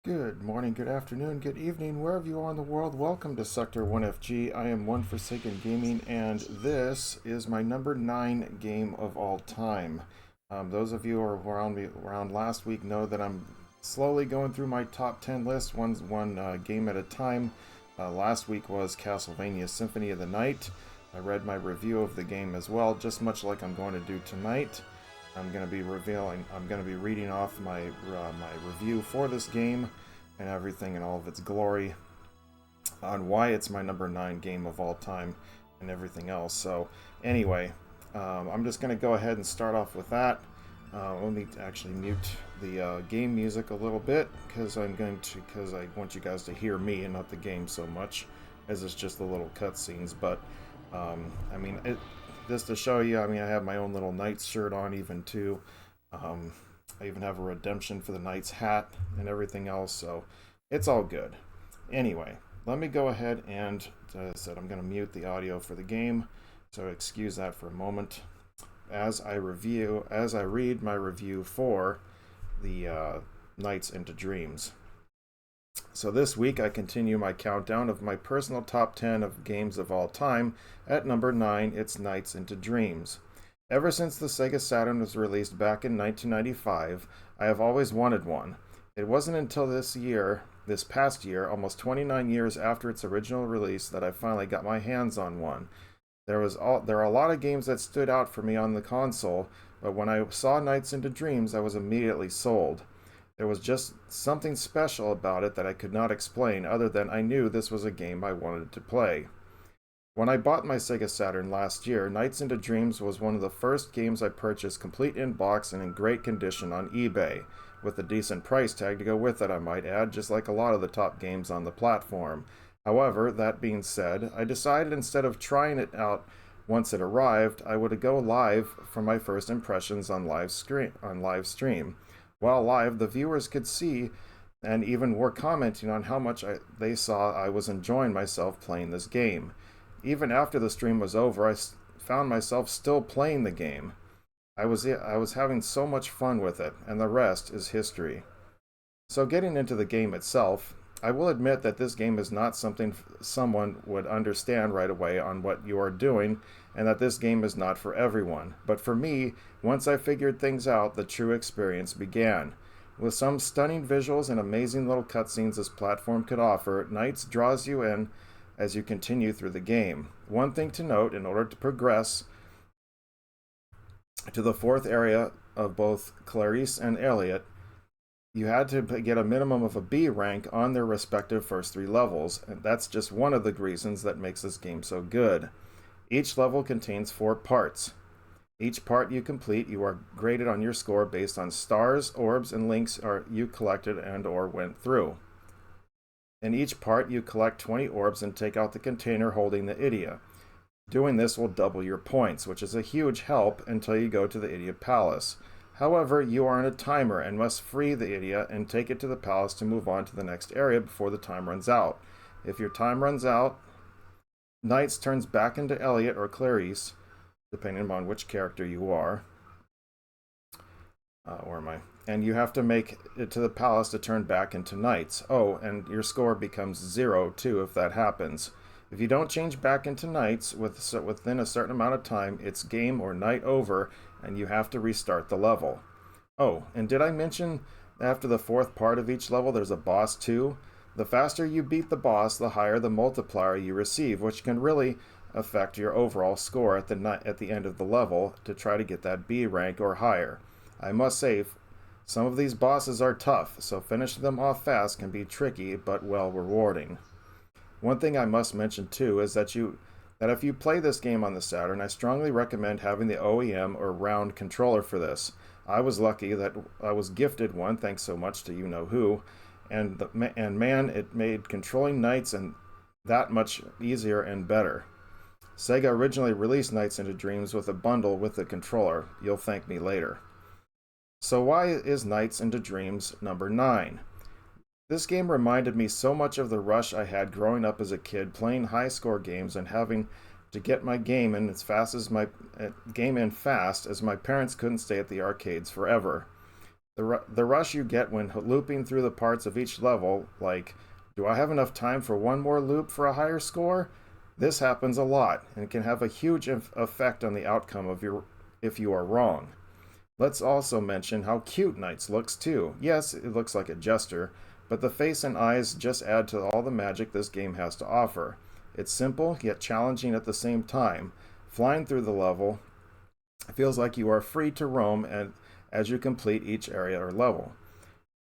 Good morning, good afternoon, good evening, wherever you are in the world. Welcome to Sector 1FG. I am One Forsaken Gaming, and this is my number 9 game of all time. Those of you who were around last week know that I'm slowly going through my top 10 list, one game at a time. Last week was Castlevania Symphony of the Night. I read my review of the game as well, just much like I'm going to do tonight. I'm going to be reading off my review for this game and everything in all of its glory on why it's my number 9 game of all time and everything else. So anyway, I'm just going to go ahead and start off with that. Let me actually mute the game music a little bit because I want you guys to hear me and not the game so much, as it's just the little cutscenes. But just to show you, I have my own little Knights shirt on even too. I even have a redemption for the Knights hat and everything else, so it's all good. Anyway, let me go ahead and, as I said, I'm going to mute the audio for the game, so excuse that for a moment as I read my review for the Nights into Dreams. So this week I continue my countdown of my personal top 10 of games of all time. At number 9, it's Nights into Dreams. Ever since the Sega Saturn was released back in 1995, I have always wanted one. It wasn't until this past year, almost 29 years after its original release, that I finally got my hands on one. There are a lot of games that stood out for me on the console, but when I saw Nights into Dreams, I was immediately sold. There was just something special about it that I could not explain, other than I knew this was a game I wanted to play. When I bought my Sega Saturn last year, Nights into Dreams was one of the first games I purchased complete in box and in great condition on eBay, with a decent price tag to go with it, I might add, just like a lot of the top games on the platform. However, that being said, I decided instead of trying it out once it arrived, I would go live for my first impressions on live stream. While live, the viewers could see and even were commenting on how much they saw I was enjoying myself playing this game. Even after the stream was over, I found myself still playing the game. I was having so much fun with it, and the rest is history. So getting into the game itself, I will admit that this game is not something someone would understand right away on what you are doing, and that this game is not for everyone. But for me, once I figured things out, the true experience began. With some stunning visuals and amazing little cutscenes this platform could offer, Nights draws you in as you continue through the game. One thing to note, in order to progress to the fourth area of both Clarice and Elliot, you had to get a minimum of a B rank on their respective first 3 levels, and that's just one of the reasons that makes this game so good. Each level contains 4 parts. Each part you complete, you are graded on your score based on stars, orbs, and links you collected and or went through. In each part, you collect 20 orbs and take out the container holding the Idia. Doing this will double your points, which is a huge help until you go to the Idia Palace. However, you are on a timer and must free the Idia and take it to the palace to move on to the next area before the time runs out. If your time runs out, Nights turns back into Elliot or Clarice, depending on which character you are. Where am I? And you have to make it to the palace to turn back into Nights. Oh, and your score becomes 0 too if that happens. If you don't change back into Nights within a certain amount of time, it's game or night over, and you have to restart the level. Oh, and did I mention after the 4th part of each level there's a boss too? The faster you beat the boss, the higher the multiplier you receive, which can really affect your overall score at the end of the level to try to get that B rank or higher. I must say, some of these bosses are tough, so finishing them off fast can be tricky but well rewarding. One thing I must mention too is that if you play this game on the Saturn, I strongly recommend having the OEM or round controller for this. I was lucky that I was gifted one, thanks so much to you-know-who, and man, it made controlling Nights and that much easier and better. Sega originally released Nights into Dreams with a bundle with the controller. You'll thank me later. So why is Nights into Dreams number 9? This game reminded me so much of the rush I had growing up as a kid, playing high-score games and having to get my game in fast as my parents couldn't stay at the arcades forever. The rush you get when looping through the parts of each level, like, do I have enough time for one more loop for a higher score? This happens a lot and can have a huge effect on the outcome of your if you are wrong. Let's also mention how cute Knights looks too. Yes, it looks like a jester, but the face and eyes just add to all the magic this game has to offer. It's simple yet challenging at the same time. Flying through the level feels like you are free to roam and as you complete each area or level.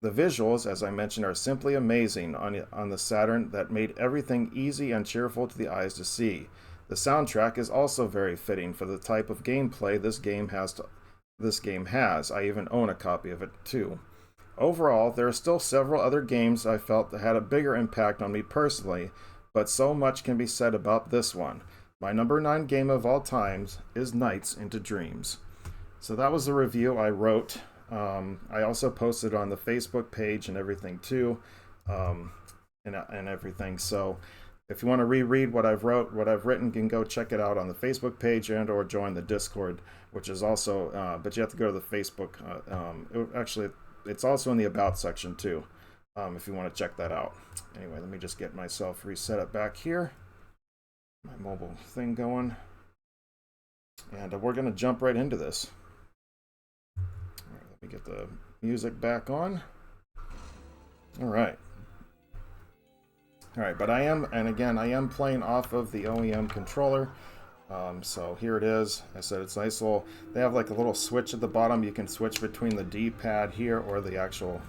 The visuals, as I mentioned, are simply amazing on the Saturn that made everything easy and cheerful to the eyes to see. The soundtrack is also very fitting for the type of gameplay this game has. I even own a copy of it too. Overall, there are still several other games I felt that had a bigger impact on me personally, but so much can be said about this one. My number 9 game of all times is Nights into Dreams. So that was the review I wrote. I also posted on the Facebook page and everything too, and everything. So if you want to reread what I've written, you can go check it out on the Facebook page and/or join the Discord, which is also. But you have to go to the Facebook. It's also in the About section too, if you want to check that out. Anyway, let me just get myself reset up back here. My mobile thing going, and we're going to jump right into this. Let me get the music back on. All right, but I am playing off of the OEM controller. So here it is. I said it's nice little. They have like a little switch at the bottom. You can switch between the D-pad here or the actual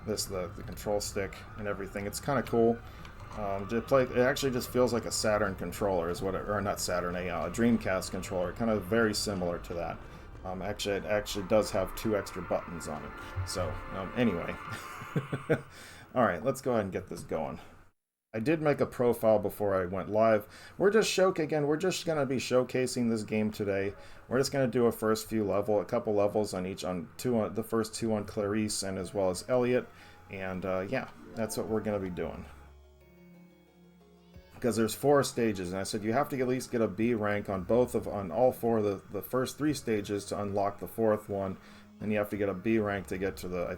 the control stick and everything. It's kind of cool. It actually just feels like a Saturn controller, or not Saturn, a Dreamcast controller. Kind of very similar to that. Actually, it actually does have 2 extra buttons on it. So, anyway. Alright, let's go ahead and get this going. I did make a profile before I went live. We're just going to be showcasing this game today. We're just going to do a couple levels on the first 2 on Clarice and as well as Elliot. And, yeah, that's what we're going to be doing. Because there's 4 stages, and I said you have to at least get a B rank on all 4 of the first 3 stages to unlock the 4th one, and you have to get a B rank to get to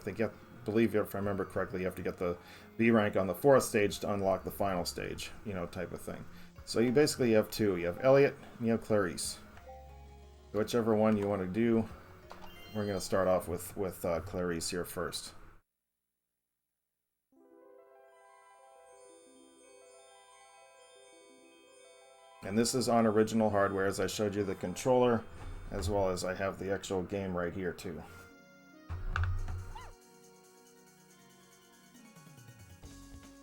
if I remember correctly, you have to get the B rank on the 4th stage to unlock the final stage, type of thing. So you basically have 2. You have Elliot and you have Clarice. Whichever one you want to do, we're going to start off with Clarice here first. And this is on original hardware, as I showed you the controller, as well as I have the actual game right here too.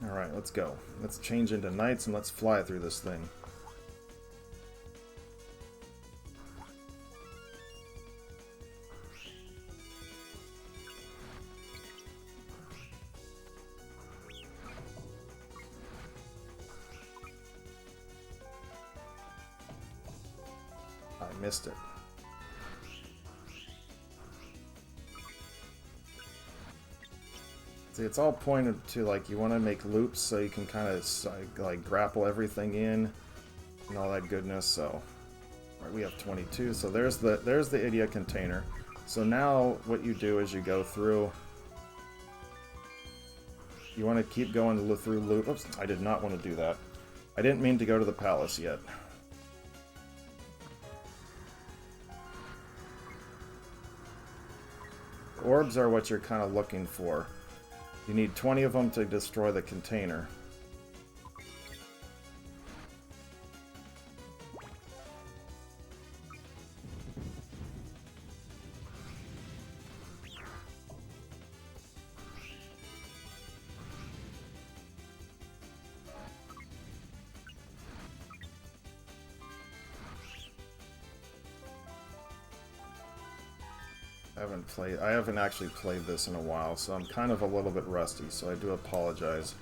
Alright, let's go. Let's change into Knights and let's fly through this thing. I missed it. See, it's all pointed to, like, you want to make loops so you can kind of, like, grapple everything in and all that goodness, so... Alright, we have 22, so there's the idiot container. So now what you do is you go through... You want to keep going through loop... Oops, I did not want to do that. I didn't mean to go to the palace yet. Orbs are what you're kind of looking for. You need 20 of them to destroy the container. I haven't actually played this in a while, so I'm kind of a little bit rusty, so I do apologize.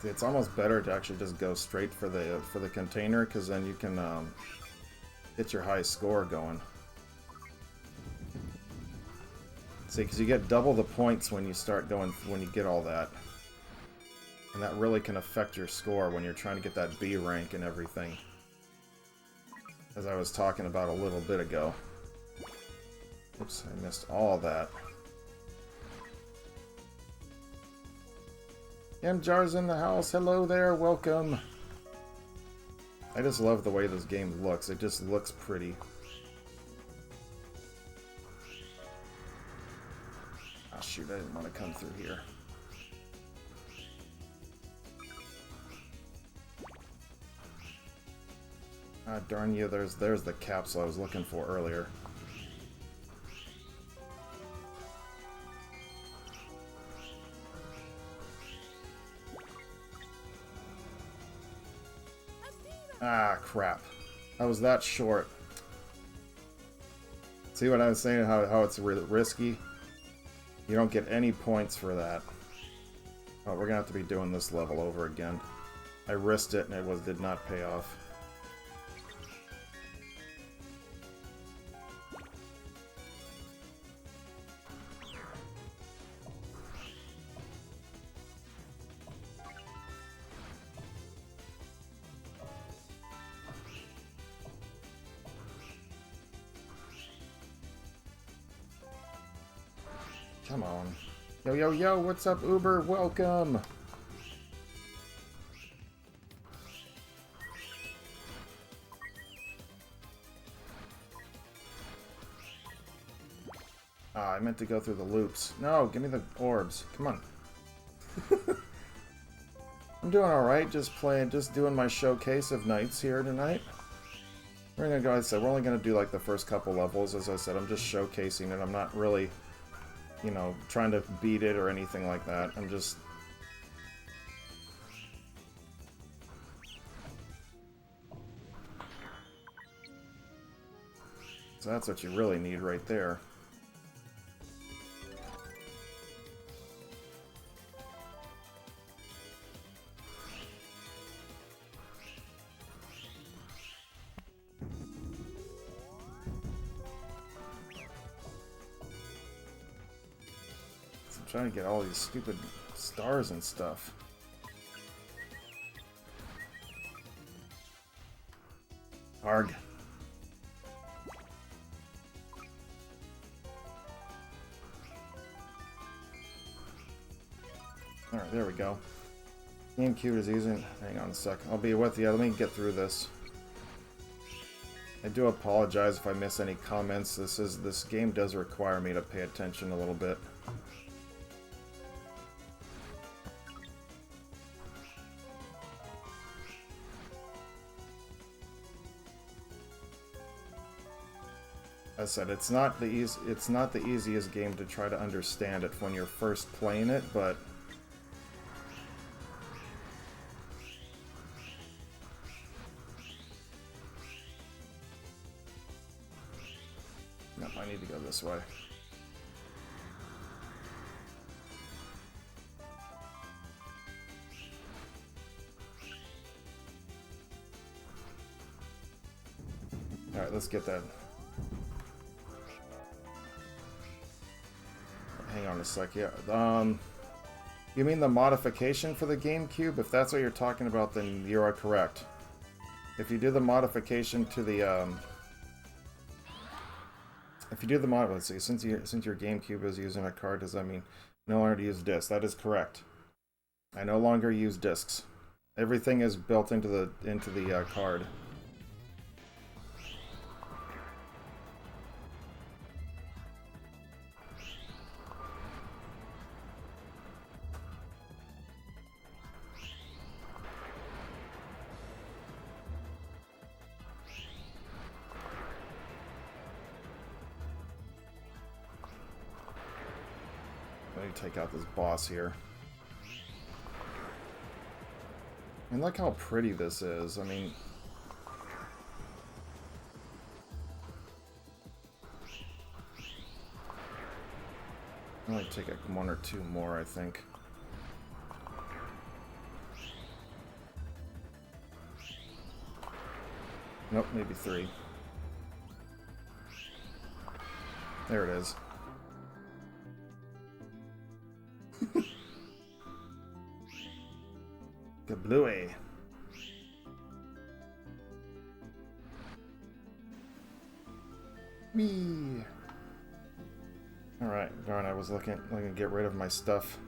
It's almost better to actually just go straight for the container, because then you can get your high score going. See, because you get double the points when you when you get all that. And that really can affect your score when you're trying to get that B rank and everything. As I was talking about a little bit ago. Oops, I missed all of that. Jar's in the house. Hello there, welcome. I just love the way this game looks. It just looks pretty. Oh shoot, I didn't want to come through here. Ah, darn you, there's the capsule I was looking for earlier. Ah, crap. I was that short. See what I was saying, how it's risky? You don't get any points for that. Oh, we're gonna have to be doing this level over again. I risked it and it did not pay off. Come on. Yo, yo, yo, what's up, Uber? Welcome! Ah, I meant to go through the loops. No, give me the orbs. Come on. I'm doing alright, just doing my showcase of Knights here tonight. We're gonna go, as I said, we're only gonna do like the first couple levels. As I said, I'm just showcasing it. I'm not really, you know, trying to beat it or anything like that. I'm just... So that's what you really need right there. I'm trying to get all these stupid stars and stuff. Arg. Alright, there we go. GameCube is using... Hang on a sec. I'll be with you. Let me get through this. I do apologize if I miss any comments. This game does require me to pay attention a little bit. As I said, it's not the easiest game to try to understand it when you're first playing it, but no, I need to go this way. All right, let's get that. Hang on a sec, yeah. You mean the modification for the GameCube? If that's what you're talking about, then you are correct. If you do the modification to the, if you do the mod, let's see, since your GameCube is using a card, does that mean no longer use discs? That is correct. I no longer use discs. Everything is built into the card. Let me take out this boss here. And look how pretty this is. I mean... I might take one or two more, I think. Nope, maybe three. There it is. Kablooey. Whee! Alright, darn, I was looking to get rid of my stuff.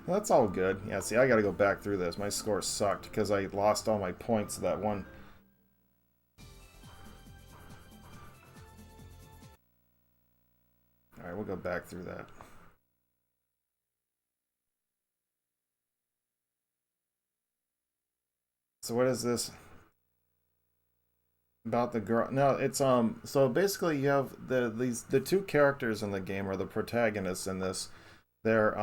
That's all good. Yeah, see, I gotta go back through this. My score sucked because I lost all my points to that one. Alright, we'll go back through that. So what is this? About the girl? No, it's so basically you have the two characters in the game are the protagonists in this. They're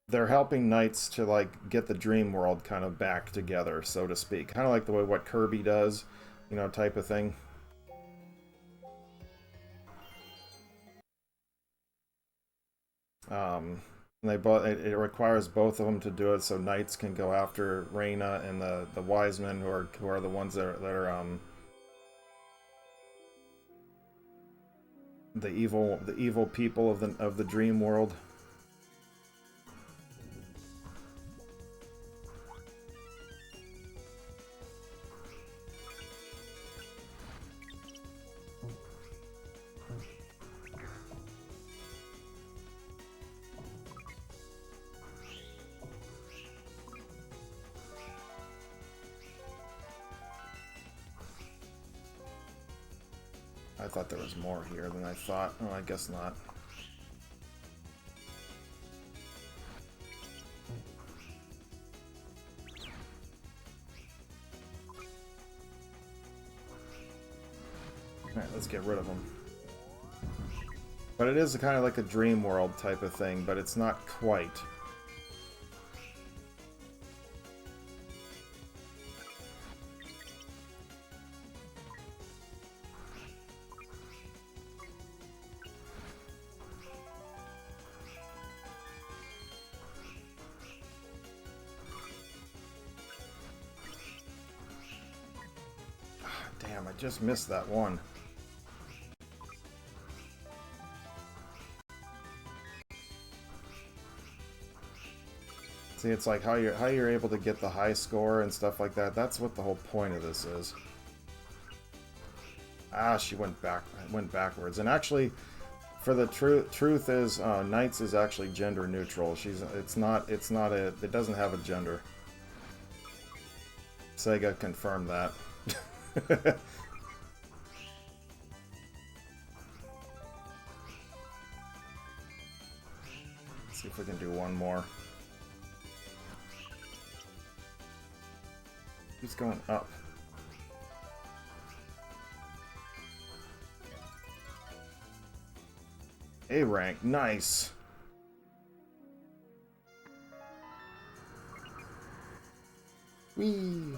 they're helping knights to like get the dream world kind of back together, so to speak. Kind of like the way what Kirby does, you know, type of thing. They both it requires both of them to do it, so knights can go after Reina and the wise men who are the ones that are the evil people of the dream world. I thought there was more here than I thought. Oh, I guess not. Alright, let's get rid of them. But it is kind of like a dream world type of thing, but it's not quite. Damn, I just missed that one. See, it's like how you're able to get the high score and stuff like that. That's what the whole point of this is. Ah, she went backwards. And actually, for the truth is, Knights is actually gender neutral. It doesn't have a gender. Sega confirmed that. Let's see if we can do one more. Who's going up? A rank, nice. Whee!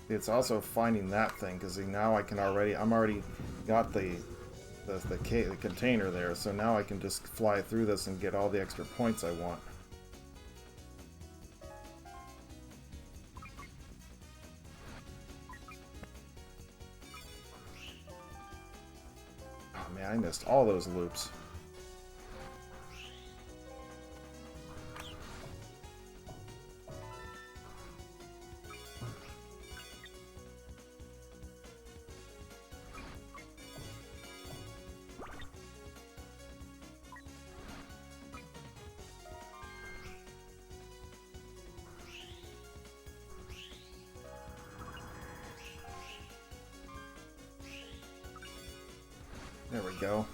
It's also finding that thing, because now I'm already got the container there, so now I can just fly through this and get all the extra points I want. Oh man, I missed all those loops. There we go.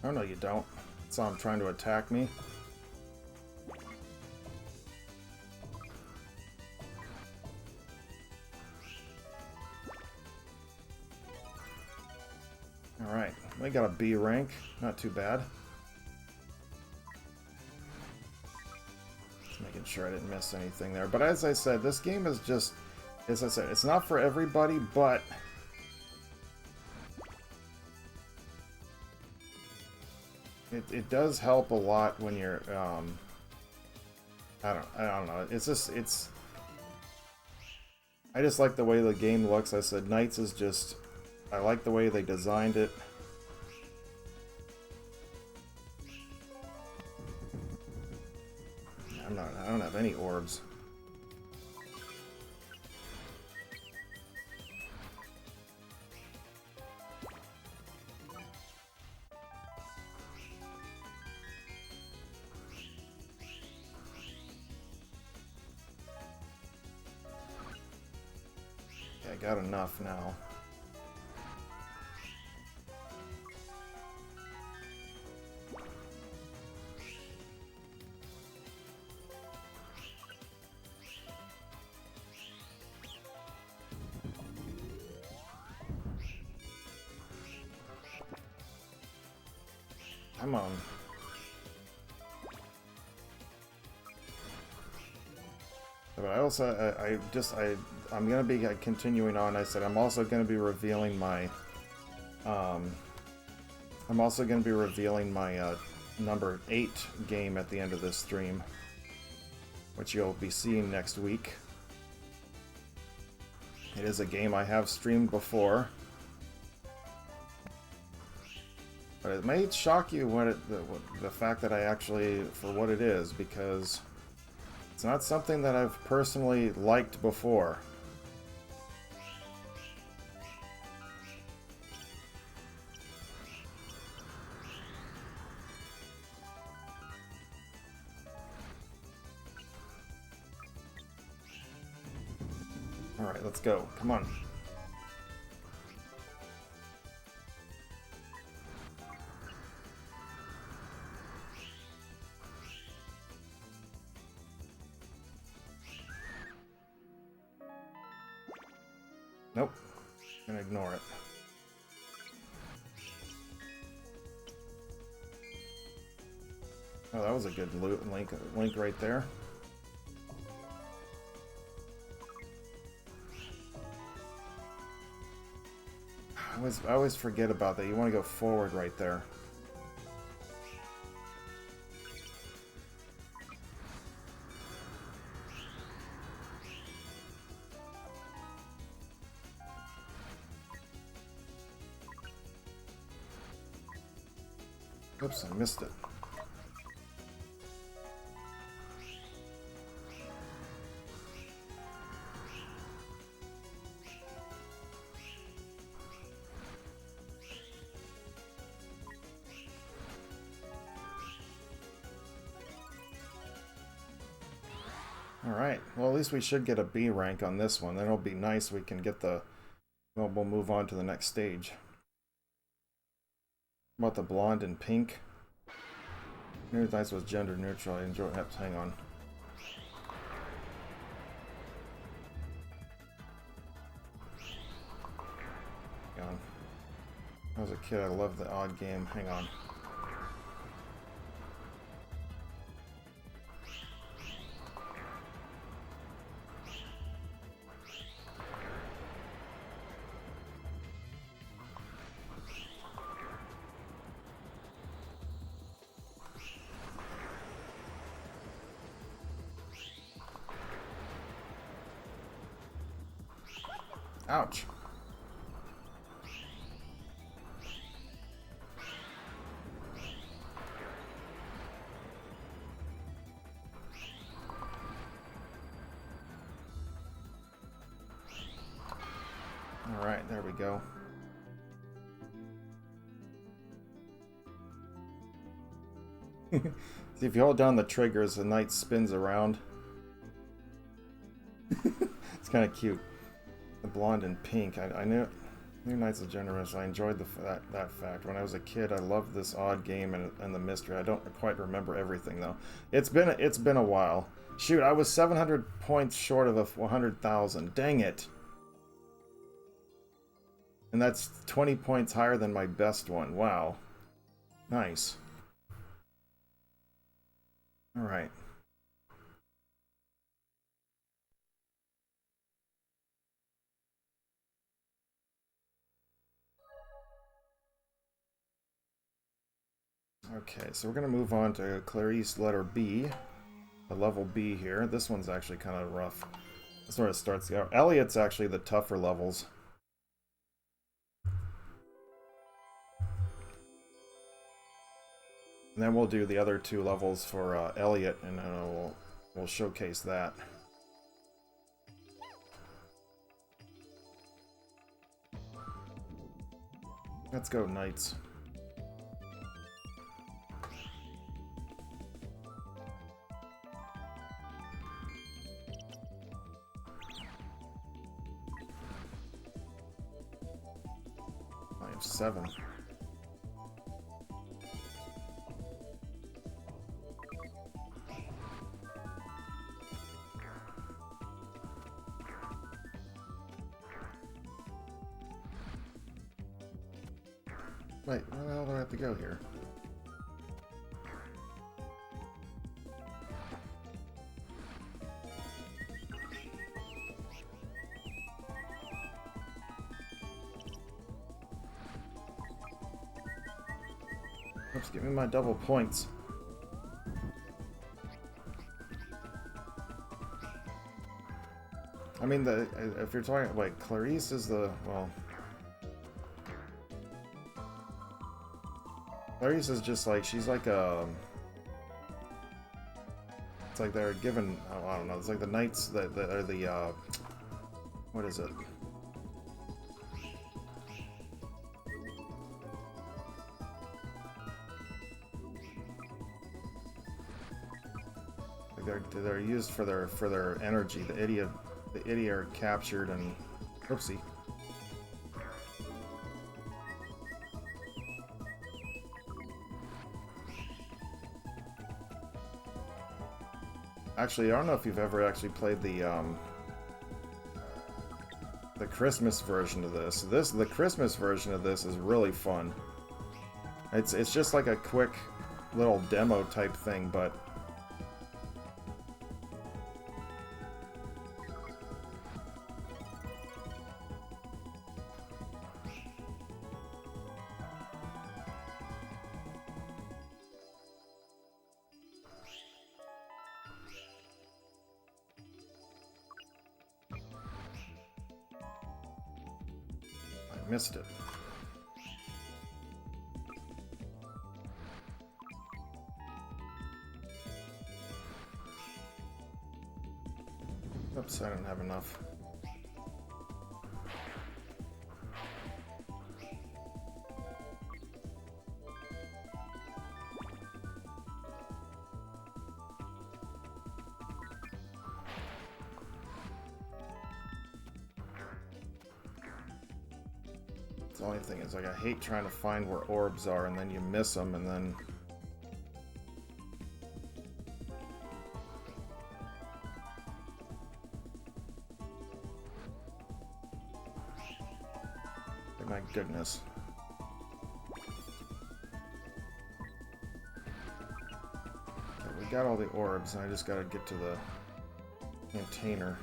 Oh no, you don't. Saw him trying to attack me. Alright, we got a B rank. Not too bad. sure I didn't miss anything there. But as I said, this game is just, as I said, it's not for everybody, but it does help a lot when you're, I don't know. It's just, I just like the way the game looks. I said Knights is just, I like the way they designed it. I don't have any orbs. Okay, I got enough now. Come on. But I also, I'm gonna be continuing on. I said I'm also gonna be revealing my, number 8 game at the end of this stream, which you'll be seeing next week. It is a game I have streamed before. But it may shock you when the fact that I actually, for what it is, because it's not something that I've personally liked before. Alright, let's go. Come on. Nope. Gonna ignore it. Oh, that was a good link right there. I always forget about that. You want to go forward right there. Oops, I missed it. Alright, well at least we should get a B rank on this one. That'll be nice. We can get the... Well, we'll move on to the next stage. About the blonde and pink. New Dice was gender neutral. I enjoy it. Hang on. Hang on. When I was a kid, I loved the odd game. Hang on. Ouch. All right, there we go. See, if you hold down the triggers, the knight spins around. It's kind of cute. The blonde and pink. I knew Knights of Generous. I enjoyed that fact. When I was a kid, I loved this odd game and the mystery. I don't quite remember everything though. It's been a while. Shoot, I was 700 points short of 100,000. Dang it! And that's 20 points higher than my best one. Wow. Nice. All right. Okay, so we're going to move on to Clarice letter B. The level B here. This one's actually kind of rough. That's where it starts out. Elliot's actually the tougher levels. And then we'll do the other two levels for Elliot, and then we'll showcase that. Let's go, Knights. I have 7. Wait, where the hell do I have to go here? Oops, give me my double points. I mean, if you're talking, like, Clarice is the, well... Clarice is just like, she's like a... It's like they're given, oh, I don't know, it's like the knights that are the, what is it? Like they're used for their energy. The idiot are captured and, oopsie. Actually, I don't know if you've ever actually played the Christmas version of this. The Christmas version of this is really fun. It's just like a quick little demo type thing, but missed it. Oops, I don't have enough. The only thing is, like, I hate trying to find where orbs are and then you miss them and then... Oh, my goodness. Okay, we got all the orbs and I just gotta get to the container.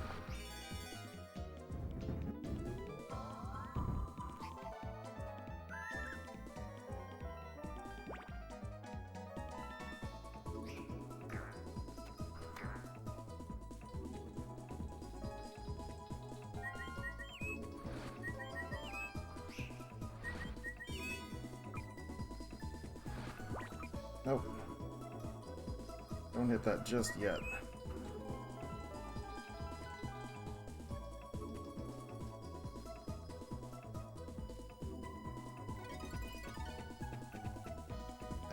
Nope. Don't hit that just yet.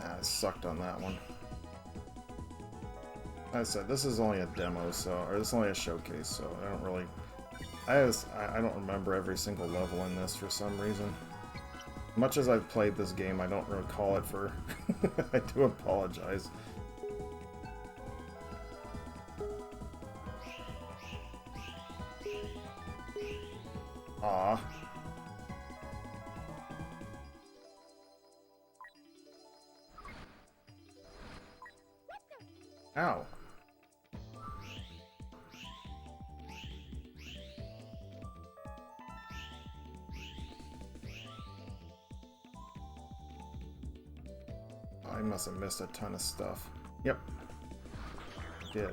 Ah, I sucked on that one. Like I said, this is only a demo, so, or this is only a showcase, so I don't really... I don't remember every single level in this for some reason. Much as I've played this game, I don't recall it for... I do apologize. Aw. Ow. I must have missed a ton of stuff. Yep. Did.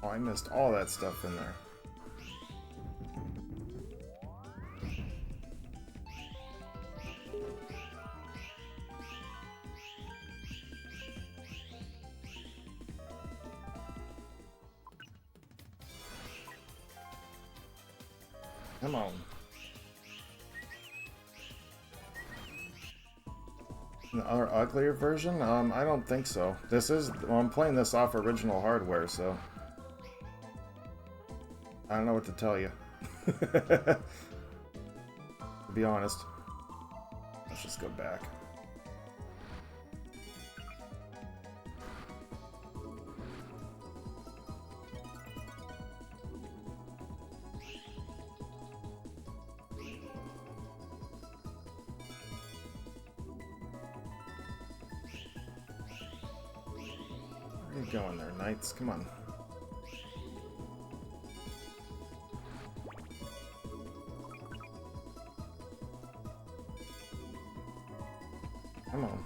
Oh, I missed all that stuff in there. Come on. The other uglier version? I don't think so. This is... Well, I'm playing this off original hardware, so... I don't know what to tell you. To be honest. Let's just go back. Where are you going there, Knights? Come on. Come on.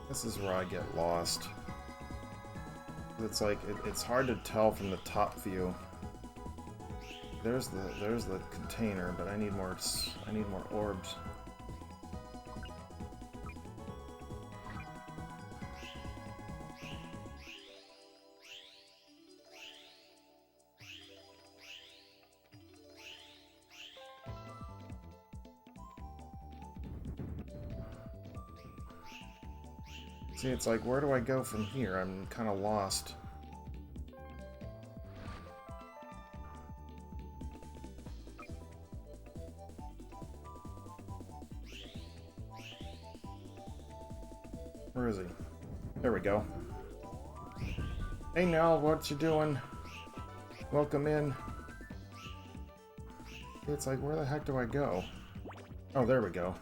This is where I get lost. It's like it's hard to tell from the top view. There's the container, but I need more orbs. See, it's like, where do I go from here? I'm kind of lost. Where is he? There we go. Hey Nell, what you doing? Welcome in. It's like, where the heck do I go? Oh, there we go.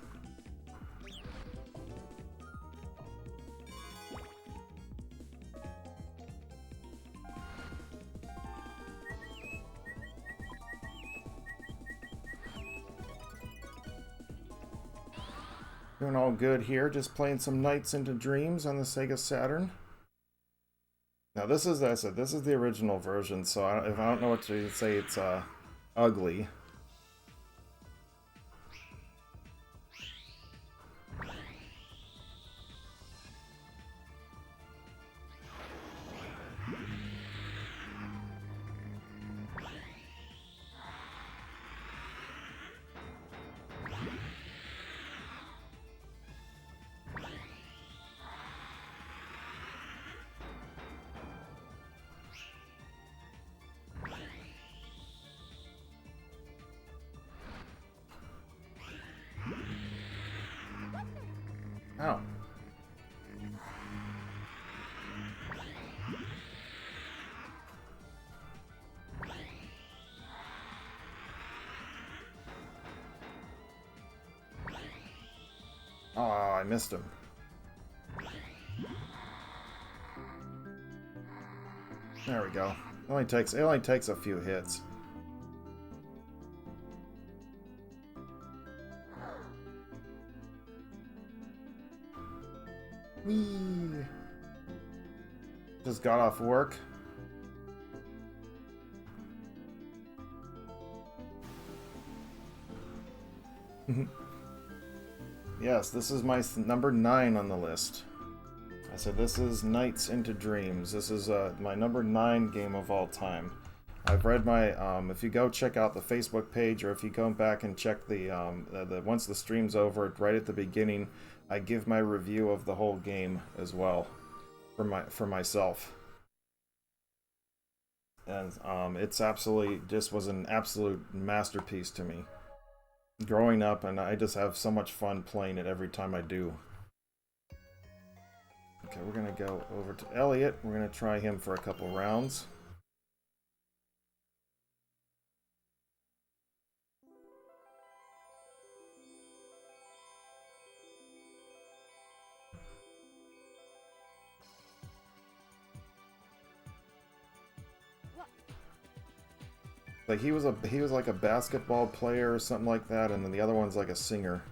Doing all good here, just playing some Nights into Dreams on the Sega Saturn. Now this is, as I said, this is the original version, so if I don't know what to say, it's ugly. Ow. Oh, I missed him. There we go. It only takes a few hits. Whee! Just got off work. Yes, this is my number 9 on the list. I said this is Nights into Dreams. This is my number 9 game of all time. I've read my, if you go check out the Facebook page, or if you go back and check the once the stream's over, right at the beginning, I give my review of the whole game as well, for myself. And it's absolutely, just was an absolute masterpiece to me. Growing up, and I just have so much fun playing it every time I do. Okay, we're gonna go over to Elliot. We're gonna try him for a couple rounds. Like he was like a basketball player or something like that, and then the other one's like a singer.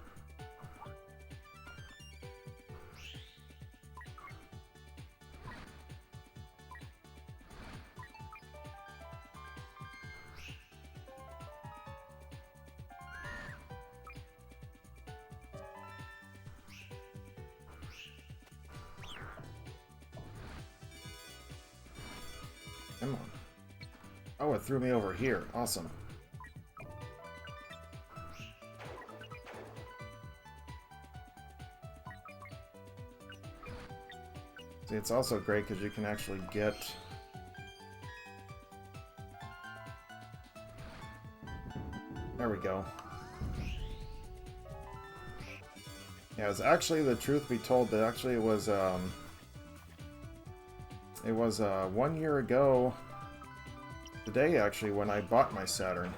Come on. Oh, it threw me over here. Awesome. See, it's also great because you can actually get... There we go. Yeah, it's actually, the truth be told, that actually it was 1 year ago today, actually, when I bought my Saturn.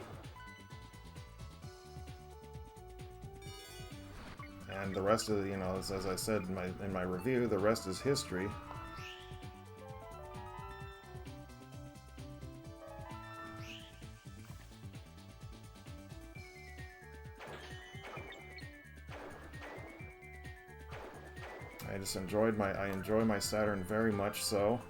And the rest of the, you know, as I said in my review, the rest is history. I enjoy my Saturn very much so.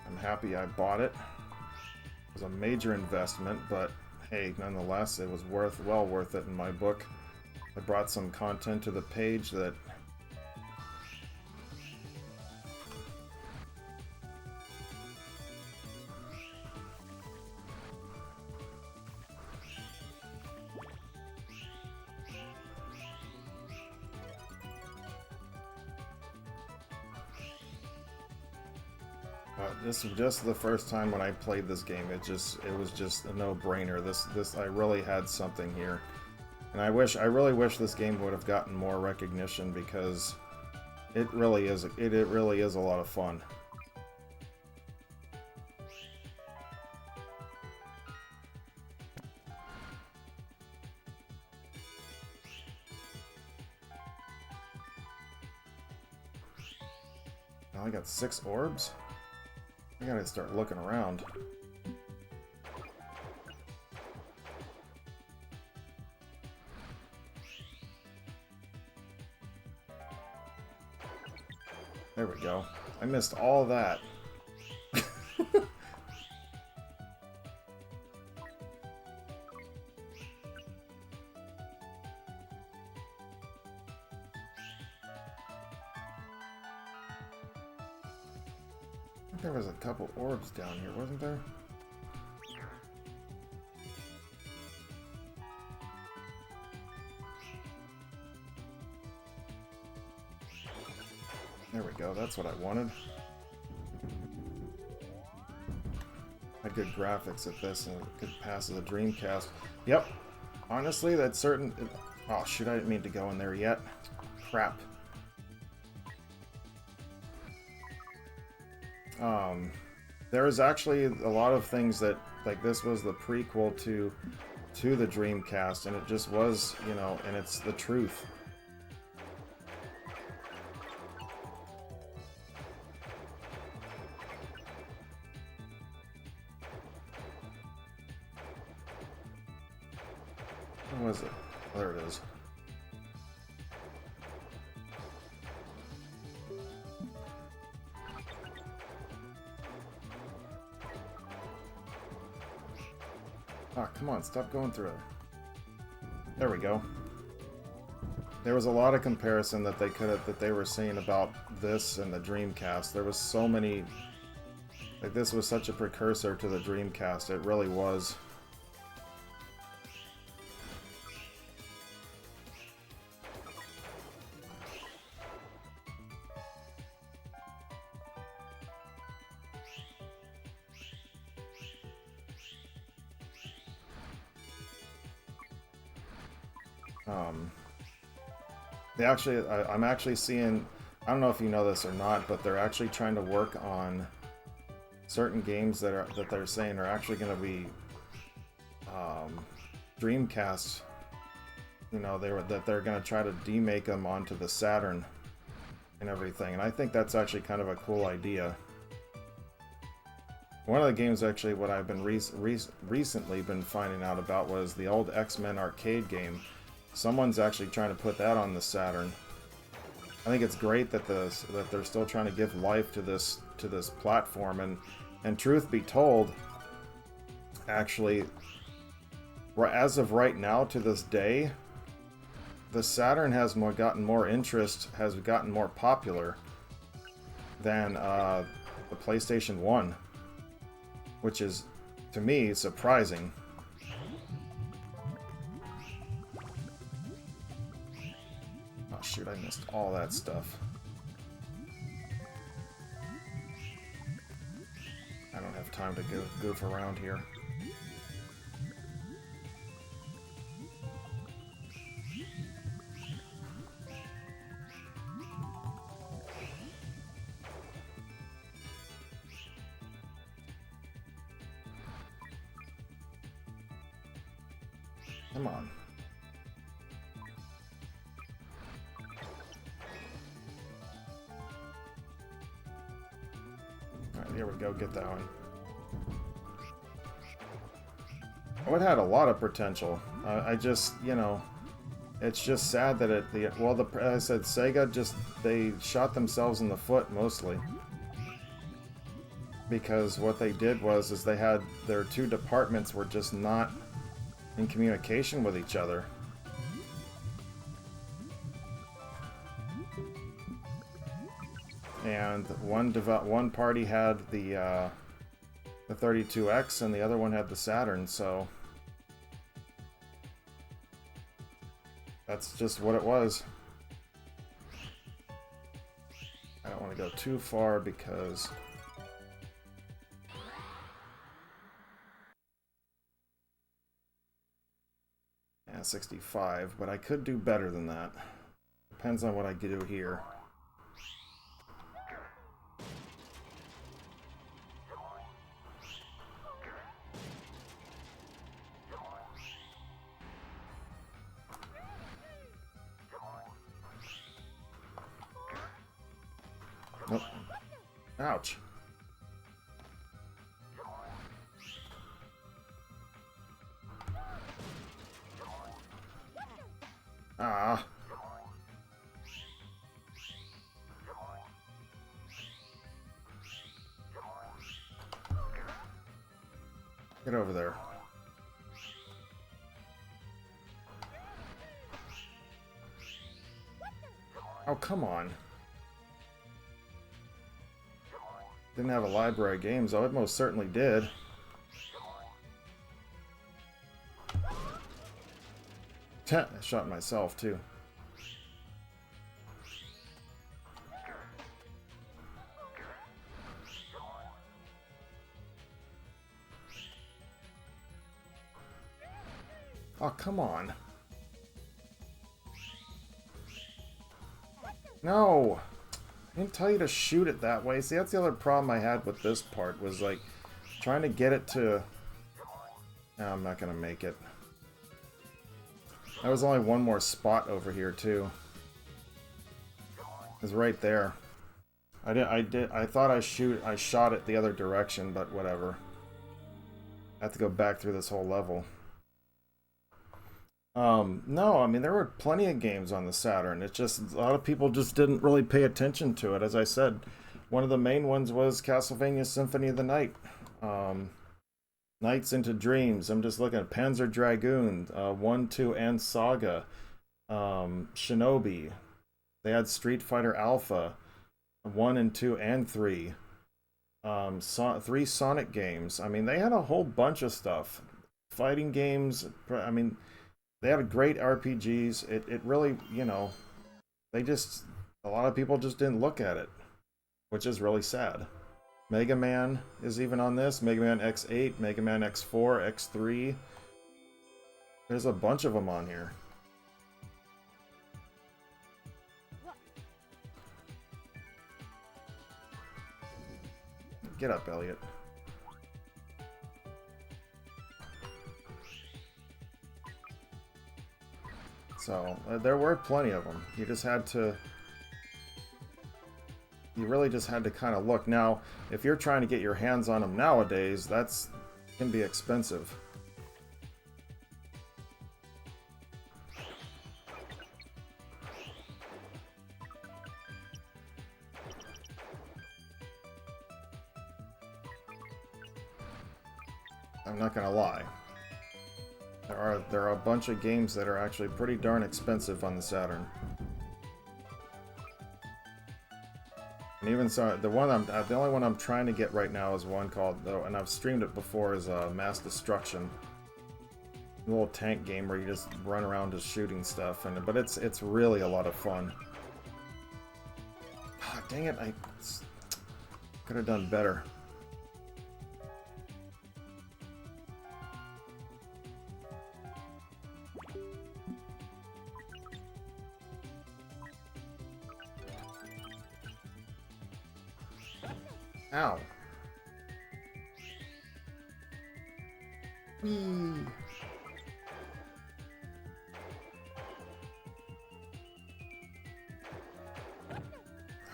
I'm happy I bought it. It was a major investment, but hey, nonetheless, it was well worth it in my book. I brought some content to the page that this was just the first time when I played this game. It was just a no-brainer. This I really had something here, and I really wish this game would have gotten more recognition because it really is a lot of fun. Now I got 6 orbs. I gotta start looking around. There we go. I missed all that. There was a couple orbs down here, wasn't there? There we go, that's what I wanted. Had good graphics at this and it could pass as a Dreamcast. Yep. Honestly, that's certain... Oh shoot, I didn't mean to go in there yet. Crap. There was actually a lot of things that, like, this was the prequel to the Dreamcast, and it just was, you know, and it's the truth. Where was it? There it is. Ah, come on, stop going through it. There we go. There was a lot of comparison that they were saying about this and the Dreamcast. There was so many, like, this was such a precursor to the Dreamcast. It really was. I'm actually seeing, I don't know if you know this or not, but they're actually trying to work on certain games that they're saying are actually going to be Dreamcast. You know, they're going to try to demake them onto the Saturn, and everything. And I think that's actually kind of a cool idea. One of the games, actually, what I've been recently been finding out about was the old X-Men arcade game. Someone's actually trying to put that on the Saturn. I think it's great that they're still trying to give life to this platform. And truth be told, actually, as of right now, to this day, the Saturn has gotten more interest, has gotten more popular than the PlayStation 1. Which is, to me, surprising. Oh shoot, I missed all that stuff. I don't have time to goof around here. Come on. Alright, here we go, get that one. Oh, it had a lot of potential. I just, you know, it's just sad that as I said, Sega they shot themselves in the foot mostly. Because what they did is they had their two departments were just not in communication with each other. And one party had the 32X and the other one had the Saturn, so that's just what it was. I don't want to go too far because yeah, 65, but I could do better than that. Depends on what I do here. Nope. Ouch. Ah. Get over there. Oh, come on. Didn't have a library of games, though. It most certainly did. I shot myself, too. Oh, come on. No! I didn't tell you to shoot it that way. See, that's the other problem I had with this part, was like trying to get it to... No, I'm not gonna make it. There was only one more spot over here too. It was right there. I thought I shot it the other direction, but whatever. I have to go back through this whole level. No, I mean, there were plenty of games on the Saturn. It's just, a lot of people just didn't really pay attention to it. As I said, one of the main ones was Castlevania Symphony of the Night. Nights into Dreams. I'm just looking at Panzer Dragoon, 1, 2, and Saga. Shinobi. They had Street Fighter Alpha, 1 and 2 and 3. 3 Sonic games. I mean, they had a whole bunch of stuff. Fighting games. I mean... They had great RPGs. It really, you know, a lot of people just didn't look at it, which is really sad. Mega Man is even on this. Mega Man X8, Mega Man X4, X3. There's a bunch of them on here. Get up, Elliot. So, there were plenty of them. You just had to you really just had to kind of look. Now, if you're trying to get your hands on them nowadays, that's can be expensive. I'm not gonna lie. There are a bunch of games that are actually pretty darn expensive on the Saturn. And even so, the only one I'm trying to get right now is one called, and I've streamed it before, is Mass Destruction. A little tank game where you just run around just shooting stuff, but it's really a lot of fun. Oh, dang it! I could have done better. Ow. Whee.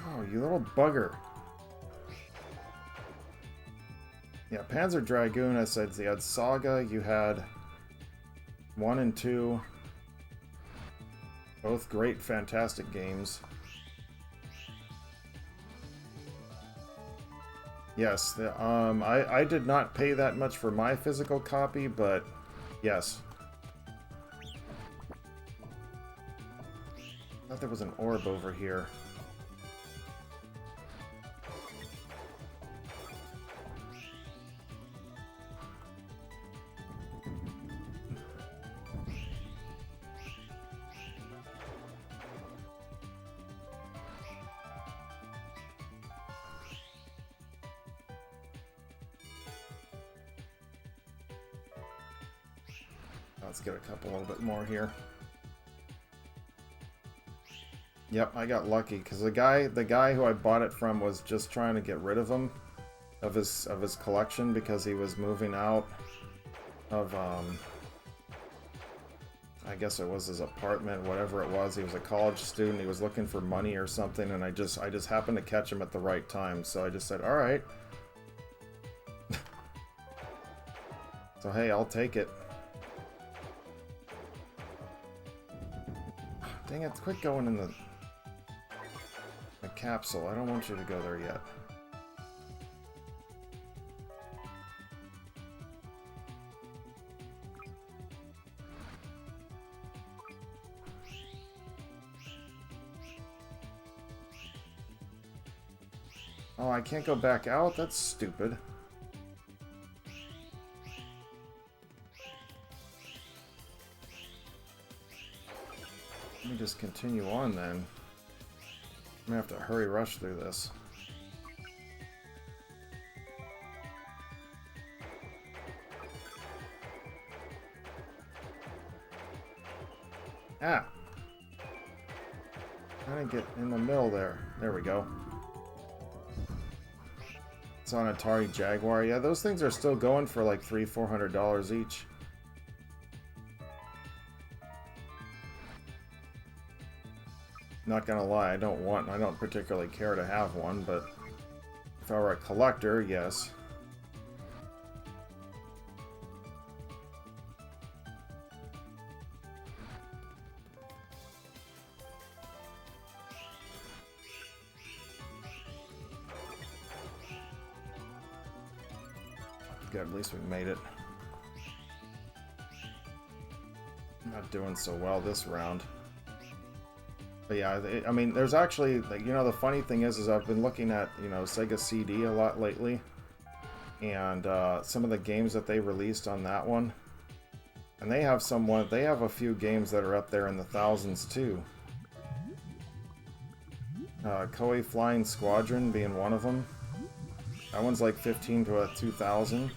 Oh, you little bugger. Yeah, Panzer Dragoon, I said you had Saga, you had 1 and 2. Both great, fantastic games. Yes, I did not pay that much for my physical copy, but yes. I thought there was an orb over here. Let's get a couple, a little bit more here. Yep, I got lucky because the guy who I bought it from was just trying to get rid of him, of his collection, because he was moving out of I guess it was his apartment, whatever it was. He was a college student. He was looking for money or something, and I just happened to catch him at the right time. So I just said, "All right." So hey, I'll take it. Dang it, quit going in the capsule. I don't want you to go there yet. Oh, I can't go back out? That's stupid. Let me just continue on then. I'm gonna have to hurry rush through this. Ah! Trying to get in the middle there. There we go. It's on Atari Jaguar. Yeah, those things are still going for like $300–400 each. Not gonna lie, I don't particularly care to have one, but if I were a collector, yes. Good, at least we made it. Not doing so well this round. But yeah, I mean, there's actually, like, you know, the funny thing is I've been looking at, you know, Sega CD a lot lately, and some of the games that they released on that one, and they have a few games that are up there in the thousands too. Koei Flying Squadron being one of them. That one's like 15 to 2,000.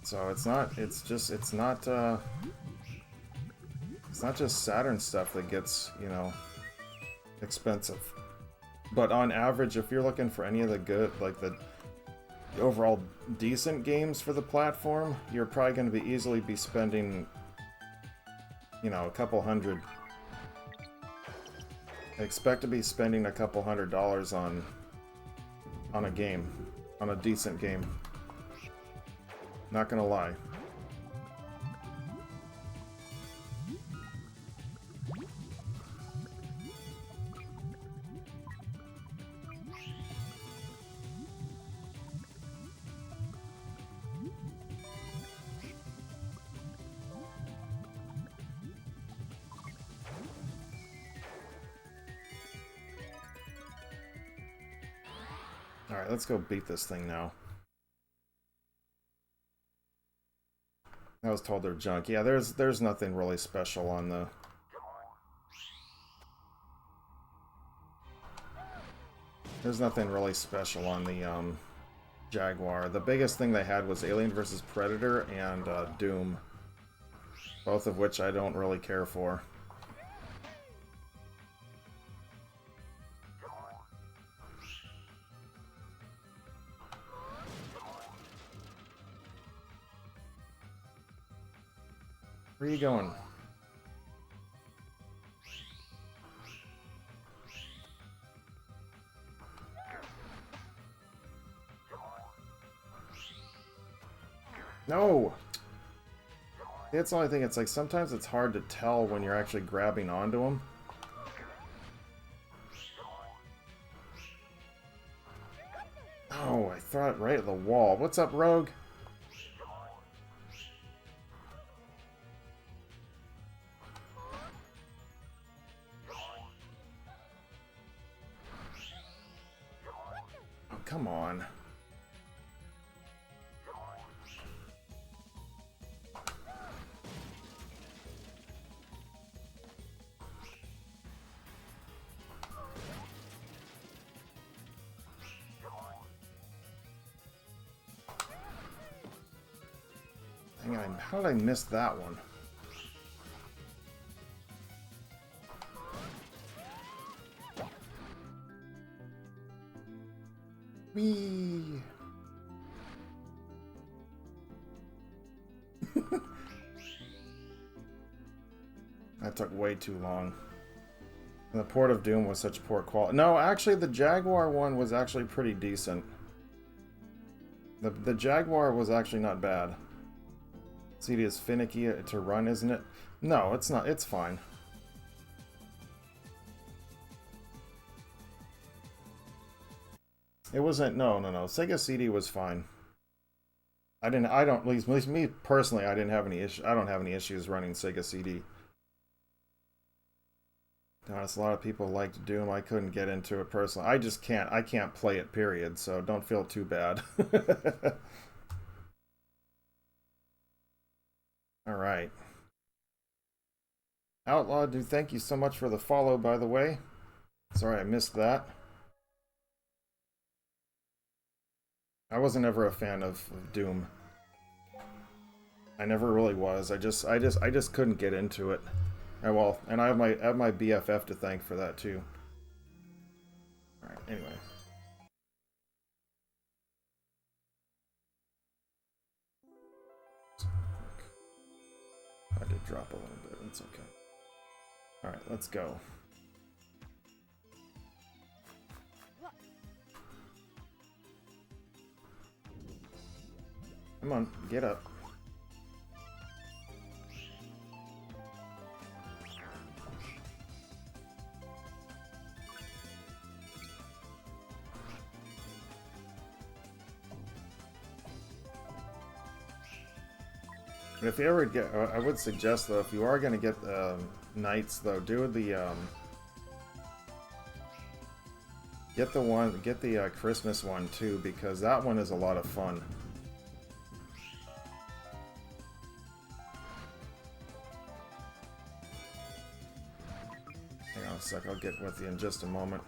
So it's not just Saturn stuff that gets, you know, expensive. But on average, if you're looking for any of the good, like the overall decent games for the platform, you're probably going to easily be spending, you know, a couple hundred I expect to be spending a couple $100 on a game, on a decent game. Not gonna lie. Alright, let's go beat this thing now. I was told they're junk. Yeah, there's nothing really special on the... There's nothing really special on the Jaguar. The biggest thing they had was Alien vs. Predator and Doom. Both of which I don't really care for. Where are you going? No! That's the only thing, it's like sometimes it's hard to tell when you're actually grabbing onto them. Oh, I threw it right at the wall. What's up, Rogue? Oh, come on. Hang on, how did I miss that one? Whee! That took way too long. And the Port of Doom was such poor quality. No, actually, the Jaguar one was actually pretty decent. The Jaguar was actually not bad. CD is finicky to run, isn't it? No, it's not. It's fine. It wasn't. No. Sega CD was fine. I don't. At least me personally, I didn't have any issue. I don't have any issues running Sega CD. To be honest, a lot of people liked Doom. I couldn't get into it personally. I just can't. I can't play it. Period. So don't feel too bad. All right. Outlaw, dude, thank you so much for the follow, by the way. Sorry I missed that. I wasn't ever a fan of Doom. I never really was. I just couldn't get into it. Well, and I have my BFF to thank for that too. All right. Anyway. I did drop a little bit. It's okay. All right. Let's go. Come on, get up. But if you ever get, I would suggest though, if you are going to get knights though, do the get the Christmas one too, because that one is a lot of fun. Hang on a sec, I'll get with you in just a moment.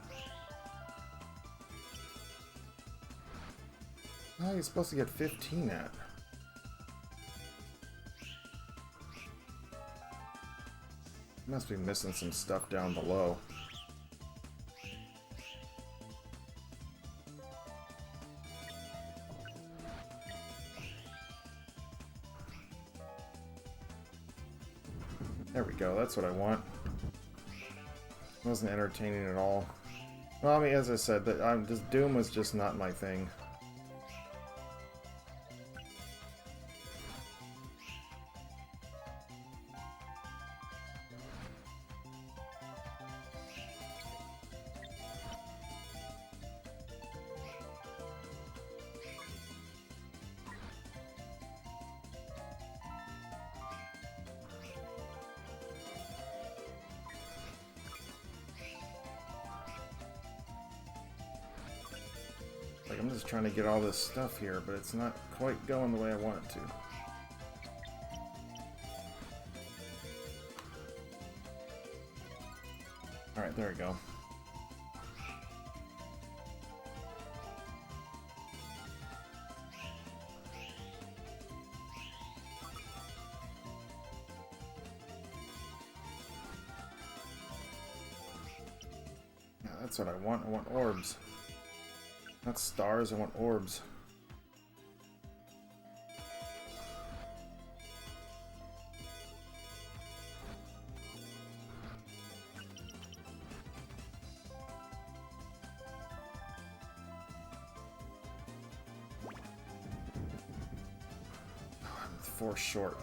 Oh, you're supposed to get 15 at. Must be missing some stuff down below. There we go, that's what I want. It wasn't entertaining at all. Well, I mean, as I said, that this Doom was just not my thing. Like, I'm just trying to get all this stuff here, but it's not quite going the way I want it to. Alright, there we go. Yeah, that's what I want. I want orbs. Not stars, I want orbs. Oh, I'm 4 short.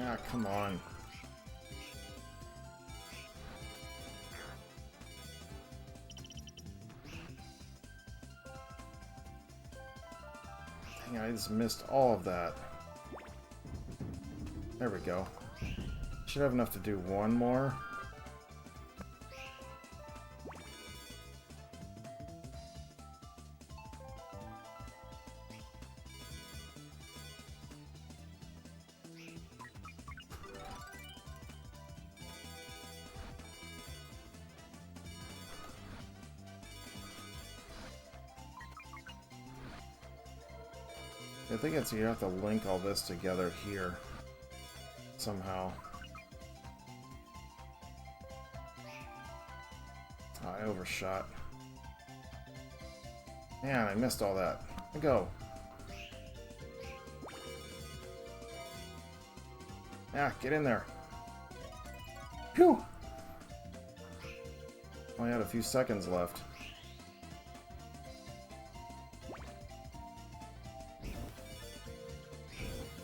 Ah, come on. Dang, I just missed all of that. There we go. Should have enough to do one more. I think it's you have to link all this together here somehow. Oh, I overshot. Man, I missed all that. Go. Ah, get in there. Phew! Only had a few seconds left.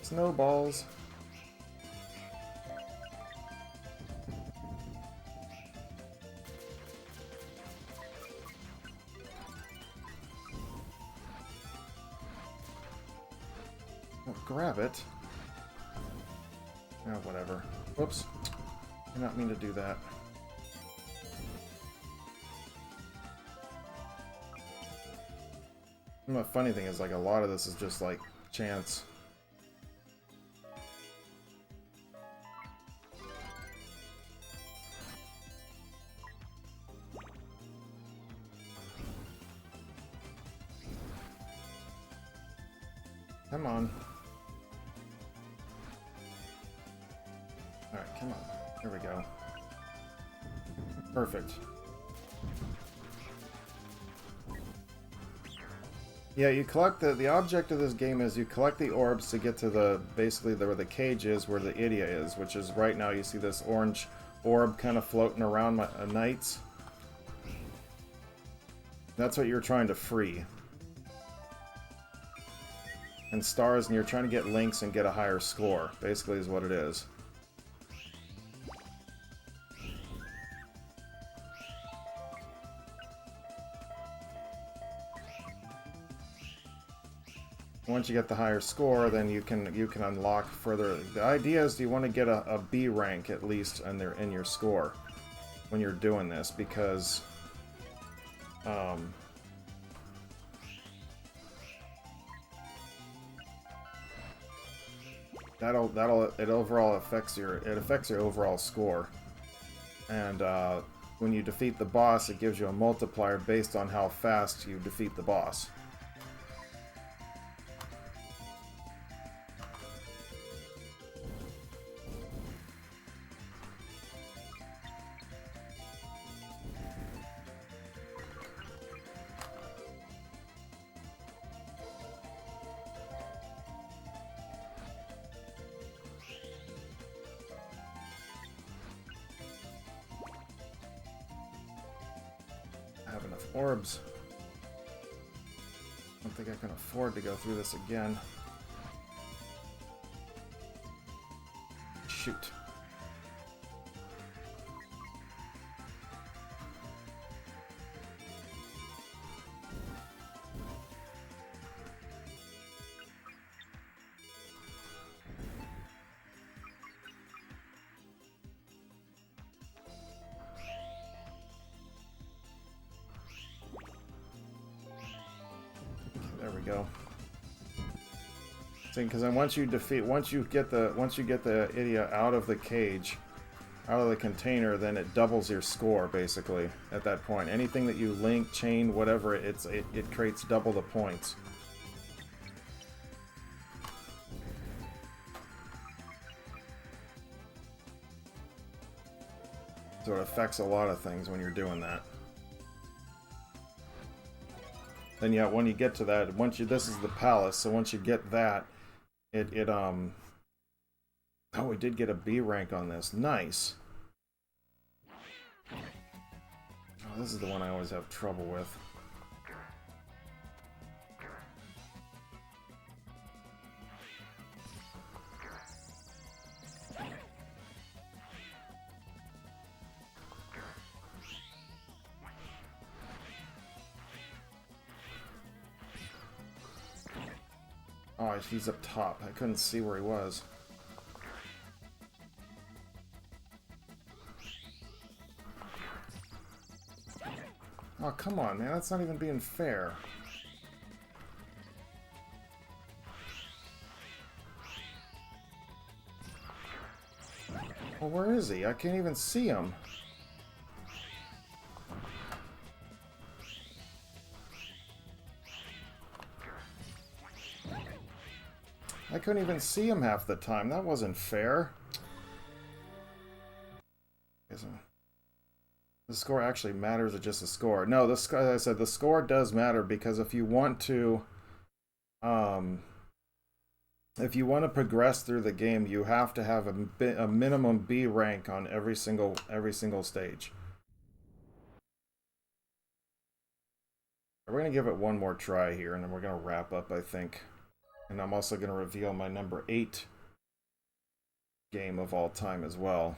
Snowballs. Oh, grab it. Oh, whatever. Whoops. I did not mean to do that. And the funny thing is, like, a lot of this is just, like, chance. Come on. Alright, come on. There we go. Perfect. Yeah, you collect the object of this game is you collect the orbs to get to the basically where the cage is, where the Idia is, which is right now you see this orange orb kind of floating around my knights. That's what you're trying to free. And stars, and you're trying to get links and get a higher score, basically is what it is. Once you get the higher score, then you can unlock further. The idea is you want to get a B rank at least in your score when you're doing this, because it overall affects your overall score. And when you defeat the boss, it gives you a multiplier based on how fast you defeat the boss. enough orbs. I don't think I can afford to go through this again. Shoot. There we go. See, because then once you get the idiot out of the cage, out of the container, then it doubles your score basically at that point. Anything that you link, chain, whatever, it creates double the points. So it affects a lot of things when you're doing that. Then yeah, when you get to that, this is the palace, so once you get that, oh, we did get a B rank on this. Nice. Oh, this is the one I always have trouble with. Oh, he's up top. I couldn't see where he was. Oh, come on, man. That's not even being fair. Well, where is he? I can't even see him. I couldn't even see him half the time. That wasn't fair. The score actually matters, or just the score? No, as I said, the score does matter, because if you want to progress through the game, you have to have a minimum B rank on every single stage. We're gonna give it one more try here, and then we're gonna wrap up, I think. And I'm also going to reveal my number 8 game of all time as well.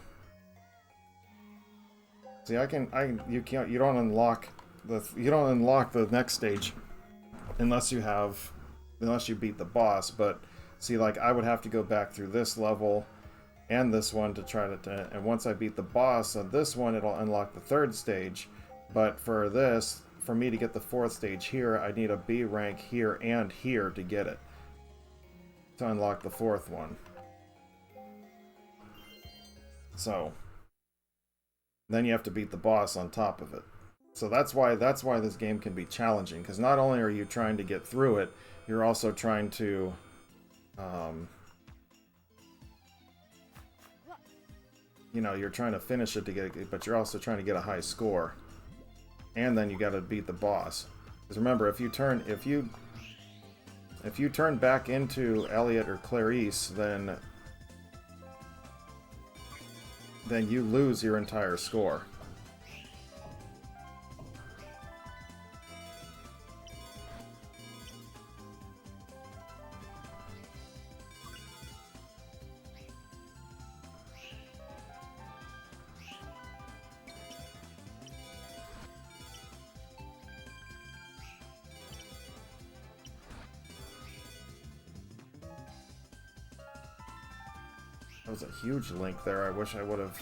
See, you don't unlock the next stage unless you beat the boss. But see, like, I would have to go back through this level and this one to try to, and once I beat the boss on this one, it'll unlock the 3rd stage. But for me to get the 4th stage here, I need a B rank here and here to get it, to unlock the 4th one. So then you have to beat the boss on top of it. So that's why this game can be challenging, because not only are you trying to get through it, you're also trying to you're trying to finish it to get it, but you're also trying to get a high score. And then you got to beat the boss. Because remember, if you turn back into Elliot or Clarice, then you lose your entire score. That was a huge link there. I wish I would have...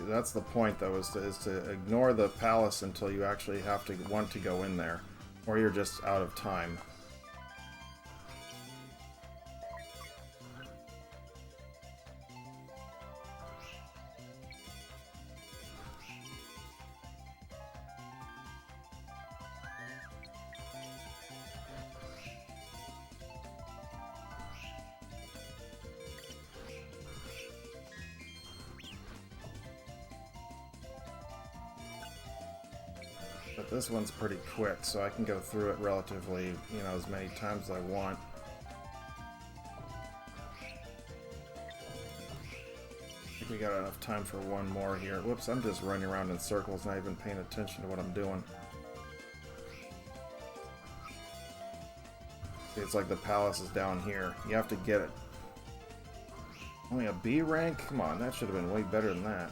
That's the point, though, is to ignore the palace until you actually want to go in there, or you're just out of time. But this one's pretty quick, so I can go through it relatively, you know, as many times as I want. I think we got enough time for one more here. Whoops, I'm just running around in circles, not even paying attention to what I'm doing. See, it's like the palace is down here. You have to get it. Only a B rank? Come on, that should have been way better than that.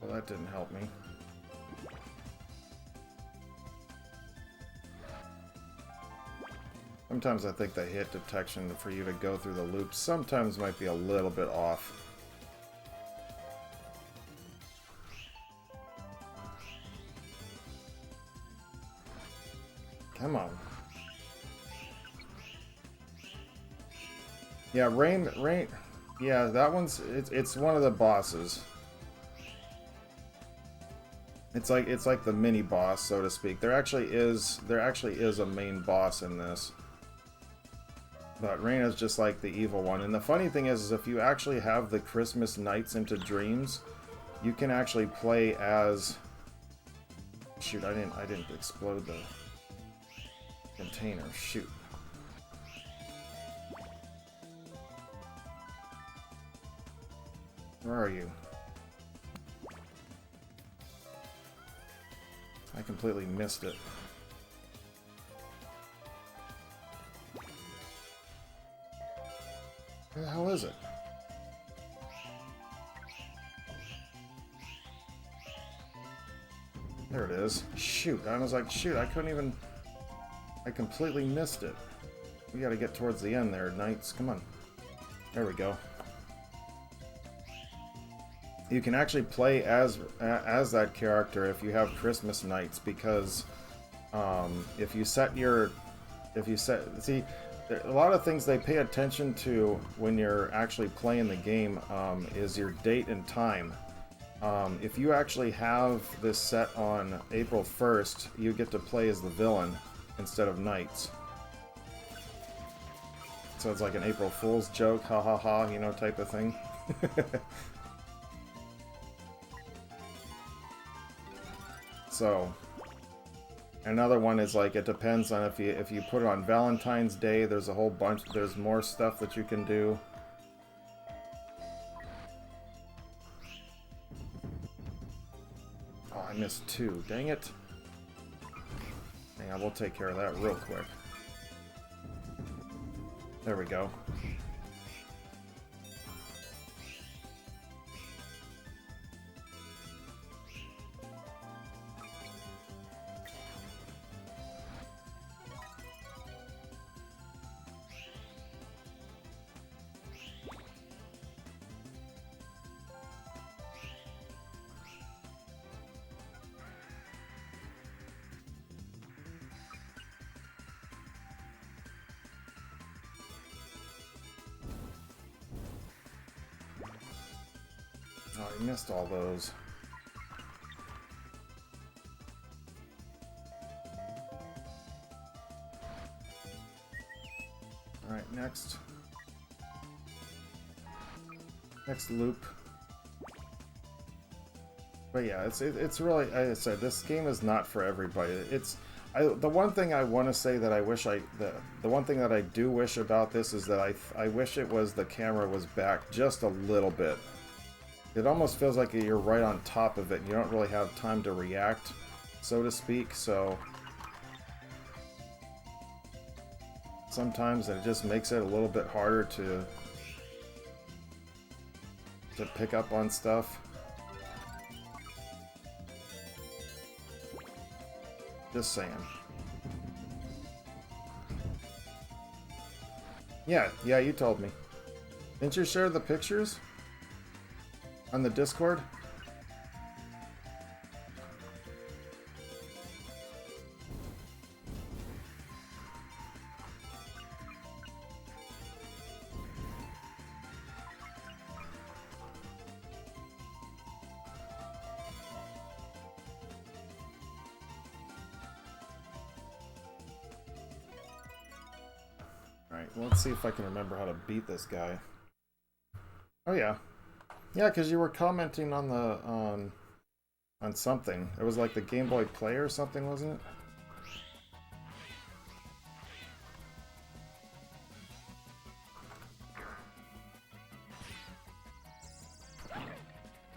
Well, that didn't help me. Sometimes I think the hit detection for you to go through the loops sometimes might be a little bit off. Come on. Yeah, Rain, yeah, that one's, it's one of the bosses. It's like the mini boss, so to speak. There actually is a main boss in this. But Reina's just like the evil one. And the funny thing is if you actually have the Christmas Nights into Dreams, you can actually play as... Shoot, I didn't explode the container. Shoot. Where are you? I completely missed it. Where the hell is it? There it is. Shoot, I was like, shoot, I couldn't even... I completely missed it. We gotta get towards the end there, Knights. Come on. There we go. You can actually play as that character if you have Christmas Nights, because if you set, see, a lot of things they pay attention to when you're actually playing the game is your date and time. If you actually have this set on April 1st, you get to play as the villain instead of Knights. So it's like an April Fool's joke, ha ha ha, you know, type of thing. So, another one is like, it depends on if you put it on Valentine's Day, there's a whole bunch, there's more stuff that you can do. Oh, I missed two, dang it. Hang on, we'll take care of that real quick. There we go. Oh, I missed all those. Alright, next. Next loop. But yeah, it's really, like I said, this game is not for everybody. The one thing I want to say that I wish the one thing that I do wish about this is that I wish it was the camera was back just a little bit. It almost feels like you're right on top of it and you don't really have time to react, so to speak, so sometimes it just makes it a little bit harder to pick up on stuff. Just saying. Yeah, you told me. Didn't you share the pictures on the Discord? Alright, well, let's see if I can remember how to beat this guy. Oh yeah. Yeah, because you were commenting on the on something. It was like the Game Boy Player or something, wasn't it?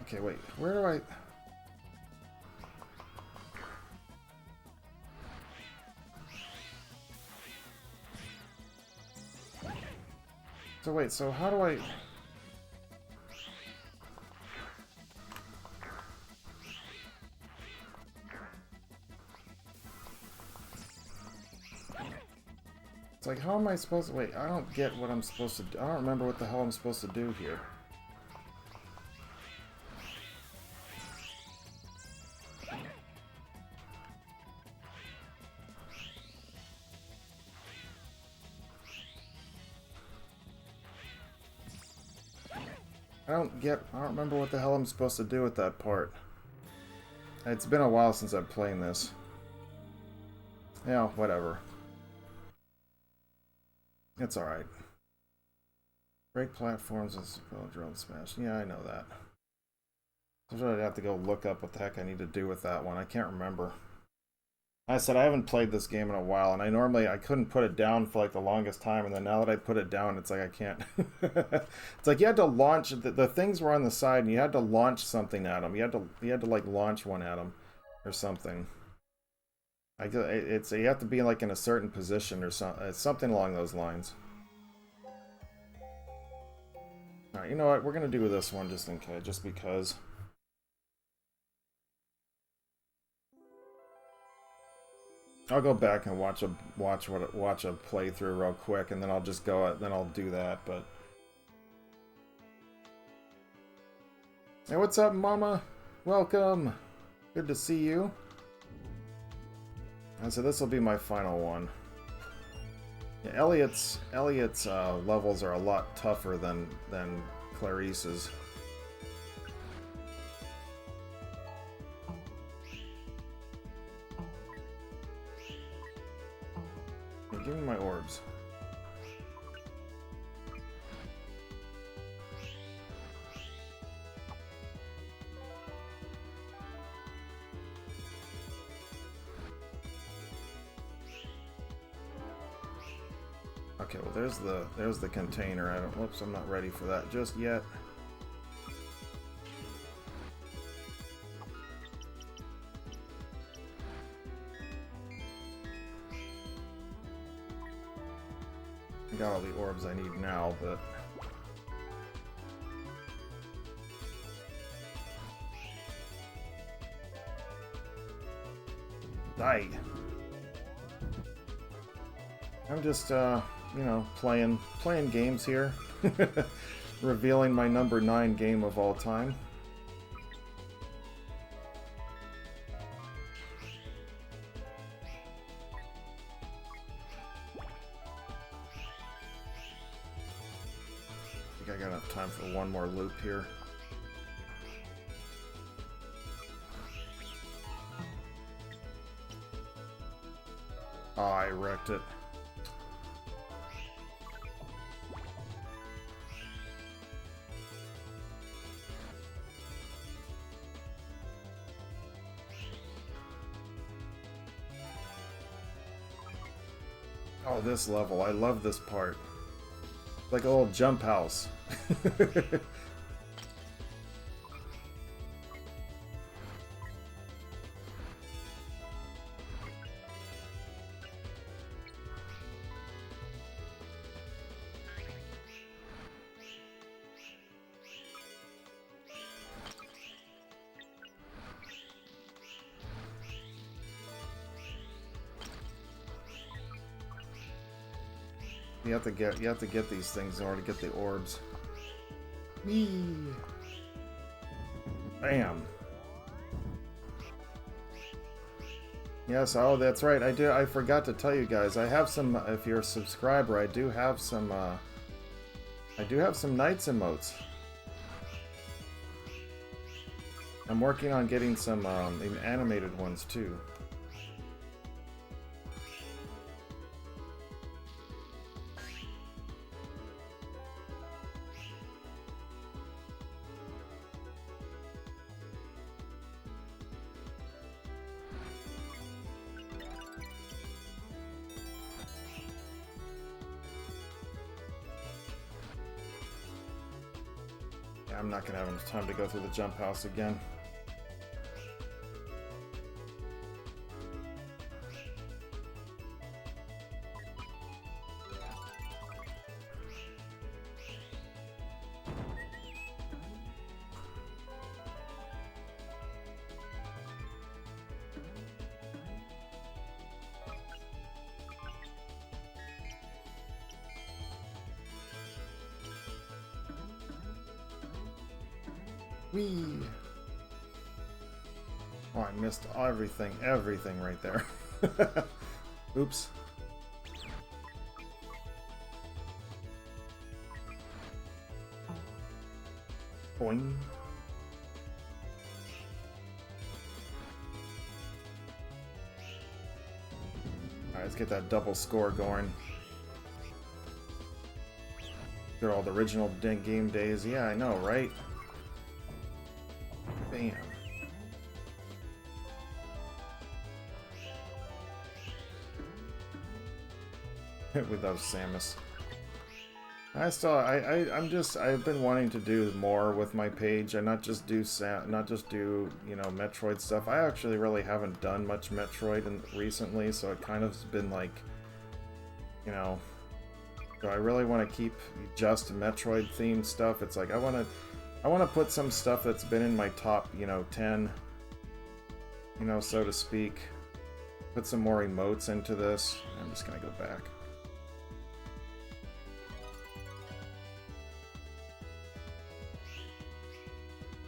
Okay, wait. Where do I... So wait, so how do I... It's like, how am I supposed to... Wait, I don't get what I'm supposed to do. I don't remember what the hell I'm supposed to do here. I don't remember what the hell I'm supposed to do with that part. It's been a while since I've played this. Yeah, whatever. It's alright. Break platforms and spell drone smash. Yeah, I know that. So I'd have to go look up what the heck I need to do with that one. I can't remember. I said I haven't played this game in a while, and I couldn't put it down for like the longest time, and then now that I put it down, it's like I can't. It's like you had to launch the things were on the side, and you had to launch something at them. You had to like launch one at them, or something. You have to be like in a certain position or something along those lines. All right, you know what? We're gonna do this one just in case, just because. I'll go back and watch a playthrough real quick, and then I'll just go. Then I'll do that. But hey, what's up, Mama? Welcome. Good to see you. And so this will be my final one. Yeah, Elliot's levels are a lot tougher than Clarice's. Give me my orbs. Okay, well there's the container. Whoops, I'm not ready for that just yet. I got all the orbs I need now, but die. I'm just you know, playing games here. Revealing my number 9 game of all time. I think I got enough time for one more loop here. Oh, I wrecked it. Oh, this level. I love this part. Like a little jump house. You have to get these things in order to get the orbs. Whee! Bam. Yes, oh that's right. I forgot to tell you guys. I have some if you're a subscriber, I do have some Knights emotes. I'm working on getting some animated ones too. I'm not gonna have enough time to go through the jump house again. Whee! Oh, I missed everything right there. Oops. Boing. Alright, let's get that double score going. They're all the original game days. Yeah, I know, right? Bam. With those Samus. I've been wanting to do more with my page and not just do you know, Metroid stuff. I actually really haven't done much Metroid recently, so it kind of has been like, you know, do I really want to keep just Metroid themed stuff? It's like I want to put some stuff that's been in my top, you know, 10, you know, so to speak. Put some more emotes into this. I'm just gonna go back.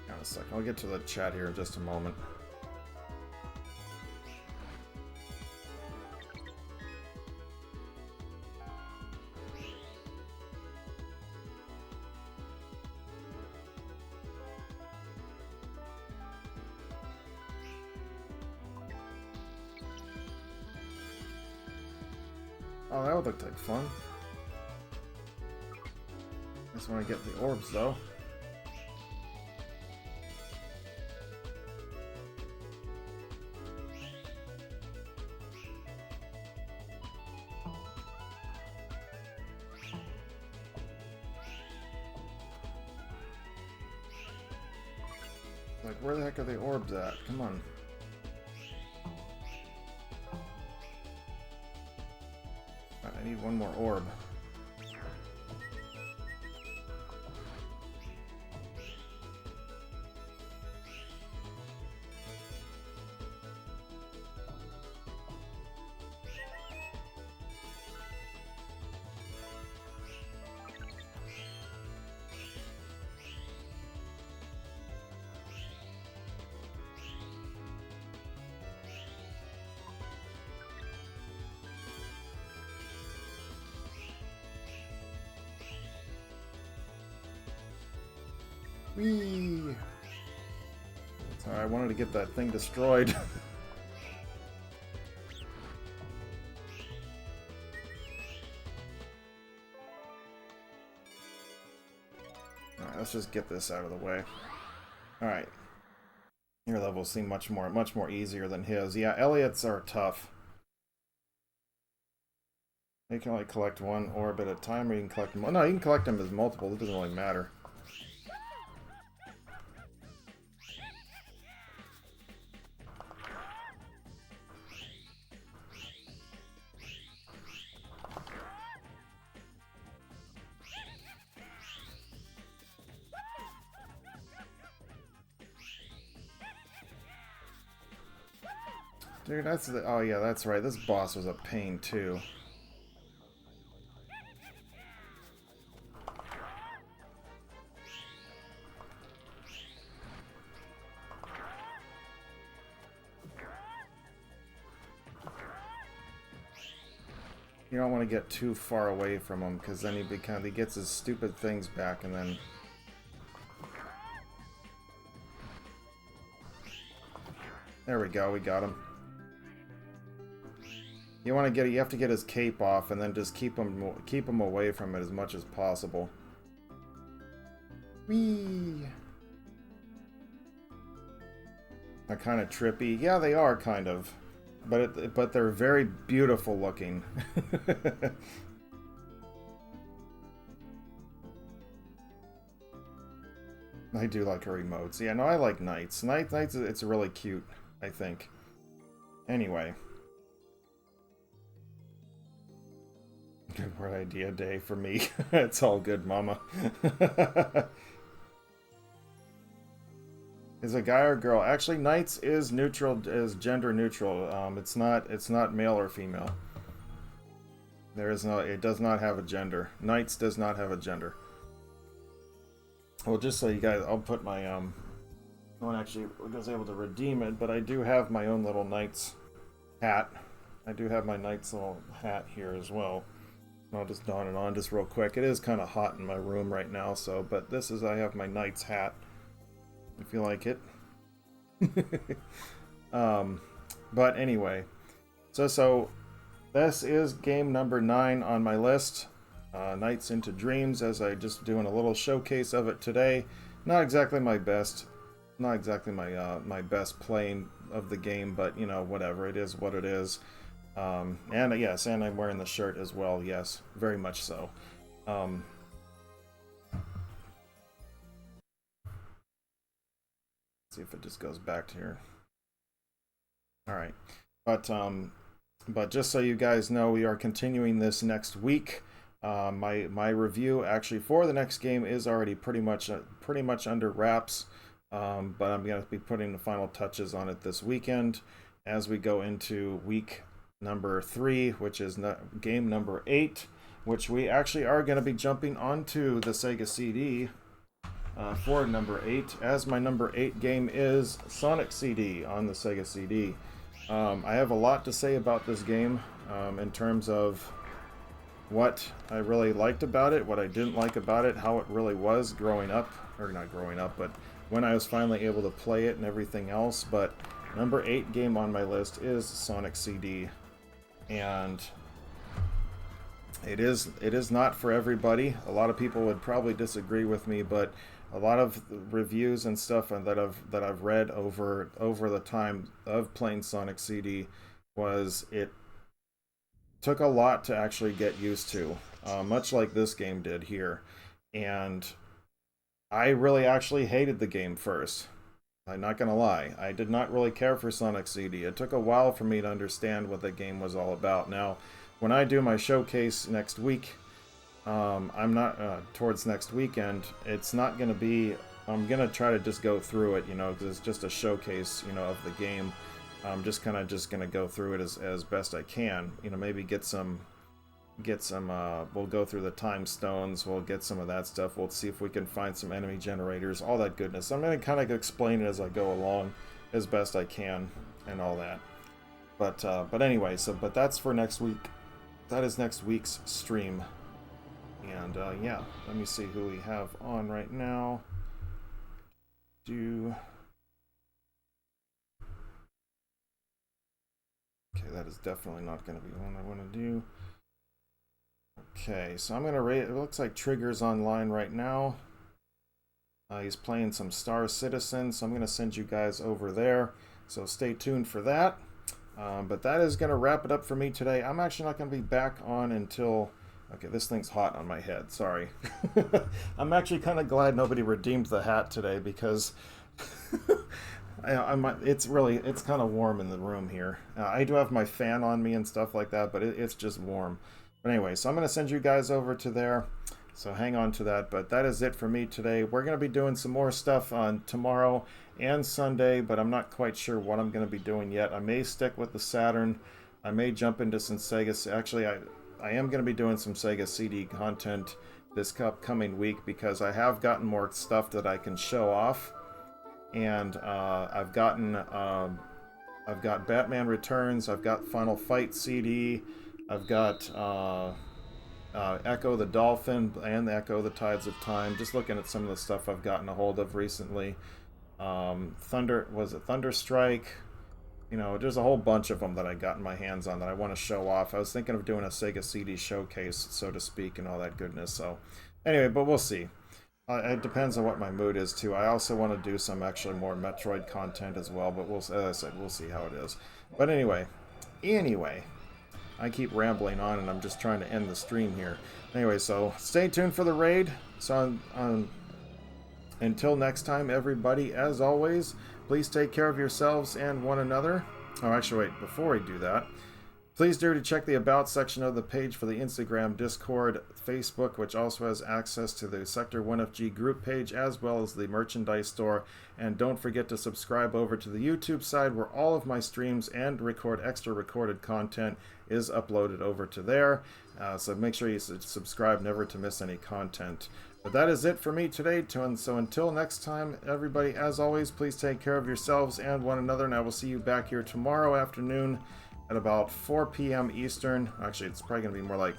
Hang on a second. I'll get to the chat here in just a moment. Oh, that would look like fun. Just want to get the orbs, though. Like, where the heck are the orbs at? Come on. I need one more orb. Whee! Sorry, I wanted to get that thing destroyed. Alright, let's just get this out of the way. Alright. Your levels seem much more easier than his. Yeah, Elliot's are tough. You can only collect one orb at a time, or you can collect them. No, you can collect them as multiple. It doesn't really matter. Dude, that's the... Oh, yeah, that's right. This boss was a pain, too. You don't want to get too far away from him, because then he gets his stupid things back, and then... There we go, we got him. You have to get his cape off, and then just keep him away from it as much as possible. Whee! They're kind of trippy. Yeah, they are kind of, but they're very beautiful looking. I do like her emotes. Yeah, no, I like Knights. Knights, it's really cute, I think. Anyway. Good word idea day for me. It's all good, mama. Is a guy or girl? Actually, Knights is neutral, is gender neutral. It's not male or female. There is no, it does not have a gender. Knights does not have a gender. Well, just so you guys, I'll put my, no one actually was able to redeem it, but I do have my own little Knights hat. I do have my Knights little hat here as well. I'll just don it on just real quick. It is kind of hot in my room right now, so, but this is, I have my Knights hat, if you like it. But anyway, so this is game number 9 on my list. Nights into Dreams, as I just doing a little showcase of it today. Not exactly my best, not exactly my best playing of the game, but you know, whatever, it is what it is. And yes, and I'm wearing the shirt as well. Yes, very much so. See if it just goes back to here. All right, but just so you guys know, we are continuing this next week. My review actually for the next game is already pretty much under wraps, but I'm gonna be putting the final touches on it this weekend as we go into week number 3, which is game number 8, which we actually are going to be jumping onto the Sega CD for number 8, as my number 8 game is Sonic CD on the Sega CD. I have a lot to say about this game in terms of what I really liked about it, what I didn't like about it, how it really was growing up, or not growing up, but when I was finally able to play it and everything else. But number 8 game on my list is Sonic CD, and it is not for everybody. A lot of people would probably disagree with me, but a lot of reviews and stuff that I've read over the time of playing Sonic CD was it took a lot to actually get used to, much like this game did here. And I really actually hated the game first. I'm not gonna lie. I did not really care for Sonic CD. It took a while for me to understand what the game was all about. Now, when I do my showcase next week, I'm not, towards next weekend, it's not gonna be, I'm gonna try to just go through it, you know, because it's just a showcase, you know, of the game. I'm just gonna go through it as best I can. You know, maybe get some, we'll go through the time stones, we'll get some of that stuff, we'll see if we can find some enemy generators, all that goodness. I'm going to kind of explain it as I go along as best I can and all that. But anyway, but that's for next week. That is next week's stream. And yeah, let me see who we have on right now. Okay, that is definitely not going to be one I want to do. Okay, so I'm going to rate, it looks like Trigger's online right now. He's playing some Star Citizen, so I'm going to send you guys over there. So stay tuned for that. But that is going to wrap it up for me today. I'm actually not going to be back on until... Okay, this thing's hot on my head, sorry. I'm actually kind of glad nobody redeemed the hat today because... it's kind of warm in the room here. I do have my fan on me and stuff like that, but it's just warm. But anyway, so I'm going to send you guys over to there, so hang on to that. But that is it for me today. We're going to be doing some more stuff on tomorrow and Sunday, but I'm not quite sure what I'm going to be doing yet. I may stick with the Saturn. I may jump into some Sega. Actually, I am going to be doing some Sega CD content this upcoming week because I have gotten more stuff that I can show off. And I've got Batman Returns, I've got Final Fight CD, I've got Echo the Dolphin and Echo the Tides of Time. Just looking at some of the stuff I've gotten a hold of recently. Thunderstrike? You know, there's a whole bunch of them that I got in my hands on that I want to show off. I was thinking of doing a Sega CD showcase, so to speak, and all that goodness. So, anyway, but we'll see. It depends on what my mood is too. I also want to do some actually more Metroid content as well, but as I said, we'll see how it is. But anyway, I keep rambling on and I'm just trying to end the stream here. Anyway, so stay tuned for the raid. So Until next time, everybody, as always, please take care of yourselves and one another. Oh, actually, wait, before we do that, please do to check the About section of the page for the Instagram, Discord, Facebook, which also has access to the Sector 1FG group page, as well as the merchandise store. And don't forget to subscribe over to the YouTube side, where all of my streams and extra recorded content is uploaded over to there. So make sure you subscribe never to miss any content. But that is it for me today, so until next time, everybody, as always, please take care of yourselves and one another, and I will see you back here tomorrow afternoon at about 4 p.m. Eastern. Actually, it's probably going to be more like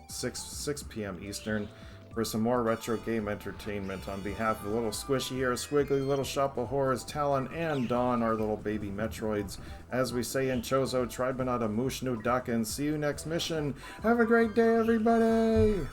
6 p.m. Eastern for some more retro game entertainment on behalf of the little squishy here, squiggly little shop of horrors, Talon and Dawn, our little baby Metroids. As we say in Chozo, Tribanata Mushnu Daka, and see you next mission. Have a great day, everybody!